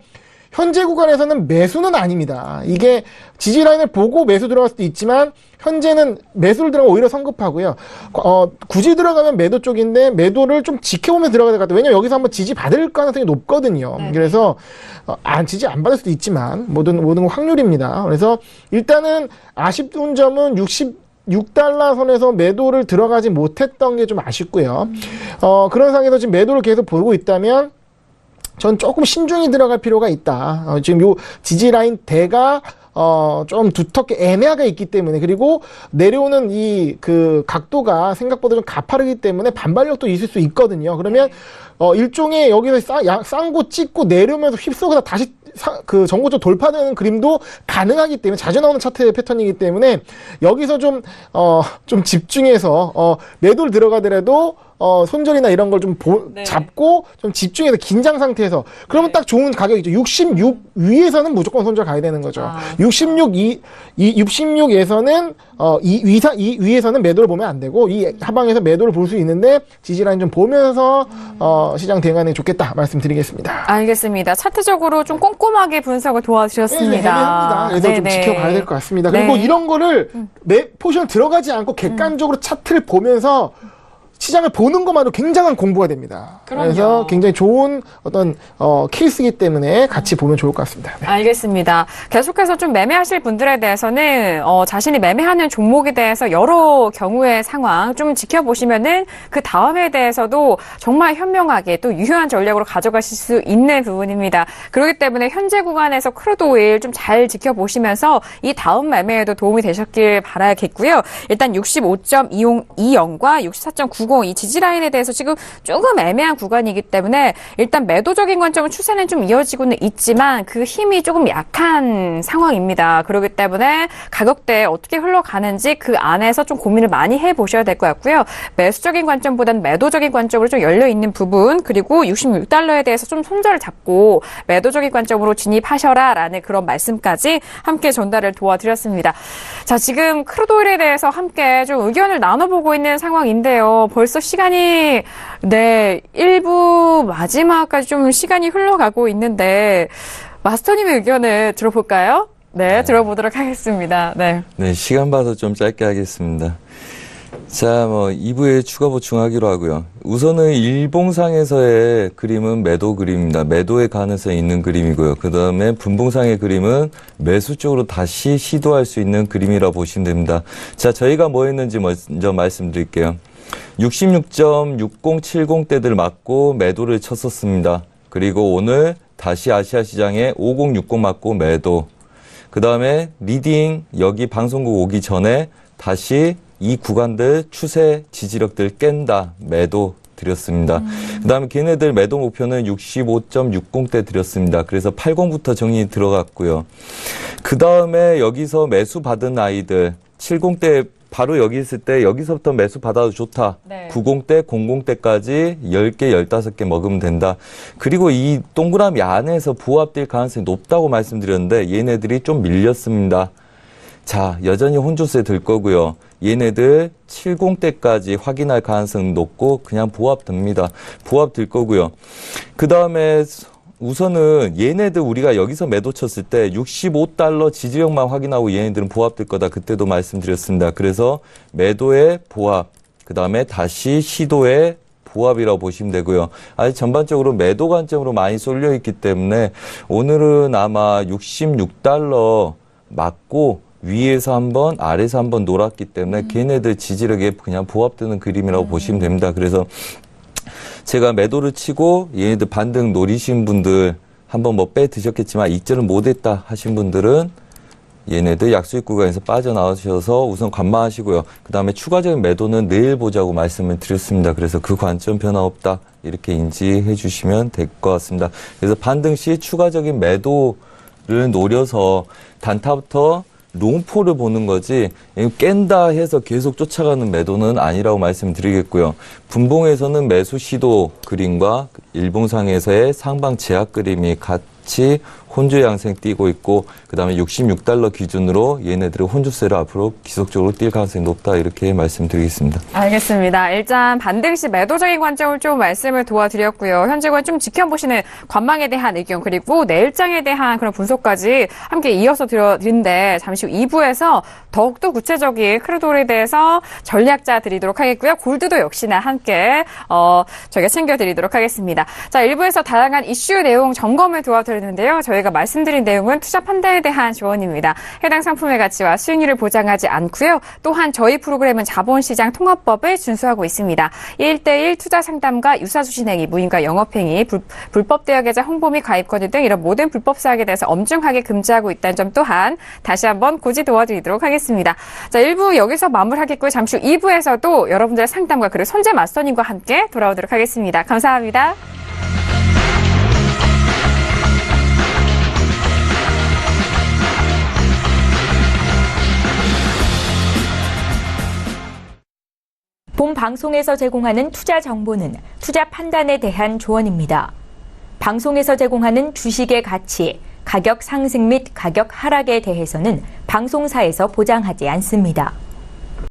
현재 구간에서는 매수는 아닙니다. 이게 지지 라인을 보고 매수 들어갈 수도 있지만 현재는 매수를 들어가면 오히려 성급하고요. 굳이 들어가면 매도 쪽인데 매도를 좀 지켜보면 들어가야 될 것 같아요. 왜냐면 여기서 한번 지지 받을 가능성이 높거든요. 그래서 지지 안 받을 수도 있지만 모든 건 확률입니다. 그래서 일단은 아쉬운 점은 6달러 선에서 매도를 들어가지 못했던 게 좀 아쉽고요. 그런 상황에서 지금 매도를 계속 보고 있다면 전 조금 신중히 들어갈 필요가 있다. 지금 요 지지 라인 대가 좀 두텁게 애매하게 있기 때문에, 그리고 내려오는 이 그 각도가 생각보다 좀 가파르기 때문에 반발력도 있을 수 있거든요. 그러면 일종의 여기서 쌍고 찍고 내려오면서 휩쓸어서 다시 그 전고점 돌파되는 그림도 가능하기 때문에, 자주 나오는 차트의 패턴이기 때문에 여기서 좀 집중해서 매도를 들어가더라도 손절이나 이런 걸 좀 잡고 좀 집중해서 긴장 상태에서, 그러면 딱 좋은 가격이죠. 66 위에서는 무조건 손절 가야 되는 거죠. 66에서는 위에서는 매도를 보면 안 되고 이 하방에서 매도를 볼 수 있는데 지지라인 좀 보면서 시장 대응하는 게 좋겠다 말씀드리겠습니다. 알겠습니다. 차트적으로 좀 꼼꼼하게 분석을 도와주셨습니다. 그래서 좀 지켜봐야 될 것 같습니다. 그리고 이런 거를 포지션 들어가지 않고 객관적으로 차트를 보면서 시장을 보는 것만으로 굉장한 공부가 됩니다. 그래서 굉장히 좋은 어떤 케이스이기 때문에 같이 보면 좋을 것 같습니다. 네. 알겠습니다. 계속해서 좀 매매하실 분들에 대해서는 자신이 매매하는 종목에 대해서 여러 경우의 상황 좀 지켜보시면은 그 다음에 대해서도 정말 현명하게 또 유효한 전략으로 가져가실 수 있는 부분입니다. 그렇기 때문에 현재 구간에서 크루드 오일 좀 잘 지켜보시면서 이 다음 매매에도 도움이 되셨길 바라겠고요. 일단 65.20과 64.90 이 지지라인에 대해서 지금 조금 애매한 구간이기 때문에 일단 매도적인 관점은 추세는 좀 이어지고는 있지만 그 힘이 조금 약한 상황입니다. 그렇기 때문에 가격대에 어떻게 흘러가는지 그 안에서 좀 고민을 많이 해보셔야 될 것 같고요. 매수적인 관점보다는 매도적인 관점으로 좀 열려있는 부분, 그리고 66달러에 대해서 좀 손절을 잡고 매도적인 관점으로 진입하셔라라는 그런 말씀까지 함께 전달을 도와드렸습니다. 자, 지금 크루드 오일에 대해서 함께 좀 의견을 나눠보고 있는 상황인데요. 벌써 시간이 1부 마지막까지 좀 시간이 흘러가고 있는데 마스터님의 의견을 들어볼까요? 네, 들어보도록 하겠습니다. 네, 시간 봐서 좀 짧게 하겠습니다. 자, 2부에 추가 보충하기로 하고요. 우선은 일봉상에서의 그림은 매도 그림입니다. 매도의 가능성이 있는 그림이고요. 그 다음에 분봉상의 그림은 매수 쪽으로 다시 시도할 수 있는 그림이라고 보시면 됩니다. 자, 저희가 뭐 했는지 먼저 말씀드릴게요. 66.6070대들 맞고 매도를 쳤었습니다. 그리고 오늘 다시 아시아 시장에 5060 맞고 매도. 그 다음에 리딩 여기 방송국 오기 전에 다시 이 구간들 추세 지지력들 깬다 매도 드렸습니다. 그 다음에 걔네들 매도 목표는 65.60대 드렸습니다. 그래서 80부터 정리 들어갔고요. 그 다음에 여기서 매수 받은 아이들 70대 바로 여기 있을 때 여기서부터 매수 받아도 좋다. 90대, 00대까지 10개, 15개 먹으면 된다. 그리고 이 동그라미 안에서 부합될 가능성이 높다고 말씀드렸는데 얘네들이 좀 밀렸습니다. 자, 여전히 혼조세 들 거고요. 얘네들 70대까지 확인할 가능성 높고 그냥 부합됩니다. 부합 될 거고요. 그 다음에 우선은 얘네들 우리가 여기서 매도 쳤을 때 65달러 지지력만 확인하고 얘네들은 부합될 거다. 그때도 말씀드렸습니다. 그래서 매도의 부합, 그 다음에 다시 시도의 부합이라고 보시면 되고요. 아직 전반적으로 매도 관점으로 많이 쏠려 있기 때문에 오늘은 아마 66달러 맞고 위에서 한번 아래에서 한번 놀았기 때문에 걔네들 지지력에 그냥 부합되는 그림이라고 보시면 됩니다. 그래서 제가 매도를 치고 얘네들 반등 노리신 분들 한번 빼 드셨겠지만 익절을 못했다 하신 분들은 얘네들 약수익 구간에서 빠져나오셔서 우선 관망하시고요. 그 다음에 추가적인 매도는 내일 보자고 말씀을 드렸습니다. 그래서 그 관점 변화 없다 이렇게 인지해 주시면 될 것 같습니다. 그래서 반등 시 추가적인 매도를 노려서 단타부터 롱포를 보는 거지 깬다 해서 계속 쫓아가는 매도는 아니라고 말씀드리겠고요. 분봉에서는 매수 시도 그림과 일봉상에서의 상방 제약 그림이 같이 혼주 양생 띄고 있고 그다음에 $66 기준으로 얘네들의 혼주세를 앞으로 지속적으로 뛸 가능성이 높다 이렇게 말씀드리겠습니다. 알겠습니다. 일단 반등 시 매도적인 관점을 좀 말씀을 도와드렸고요. 현재건 좀 지켜보시는 관망에 대한 의견 그리고 내일장에 대한 그런 분석까지 함께 이어서 드리는데 잠시 후 2부에서 더욱더 구체적인 크루돌에 대해서 전략자 드리도록 하겠고요. 골드도 역시나 함께 저희가 챙겨드리도록 하겠습니다. 자, 1부에서 다양한 이슈 내용 점검을 도와드리는데요. 저희가 말씀드린 내용은 투자 판단에 대한 조언입니다. 해당 상품의 가치와 수익률을 보장하지 않고요. 또한 저희 프로그램은 자본시장 통합법을 준수하고 있습니다. 1:1 투자 상담과 유사수신행위, 무인과 영업행위, 불법 대여계좌 홍보 및 가입권유 등 이런 모든 불법 사항에 대해서 엄중하게 금지하고 있다는 점 또한 다시 한번 고지 도와드리도록 하겠습니다. 자, 1부 여기서 마무리하겠고요. 잠시 후 2부에서도 여러분들의 상담과 그리고 손재 마스터님과 함께 돌아오도록 하겠습니다. 감사합니다. 본 방송에서 제공하는 투자 정보는 투자 판단에 대한 조언입니다. 방송에서 제공하는 주식의 가치, 가격 상승 및 가격 하락에 대해서는 방송사에서 보장하지 않습니다.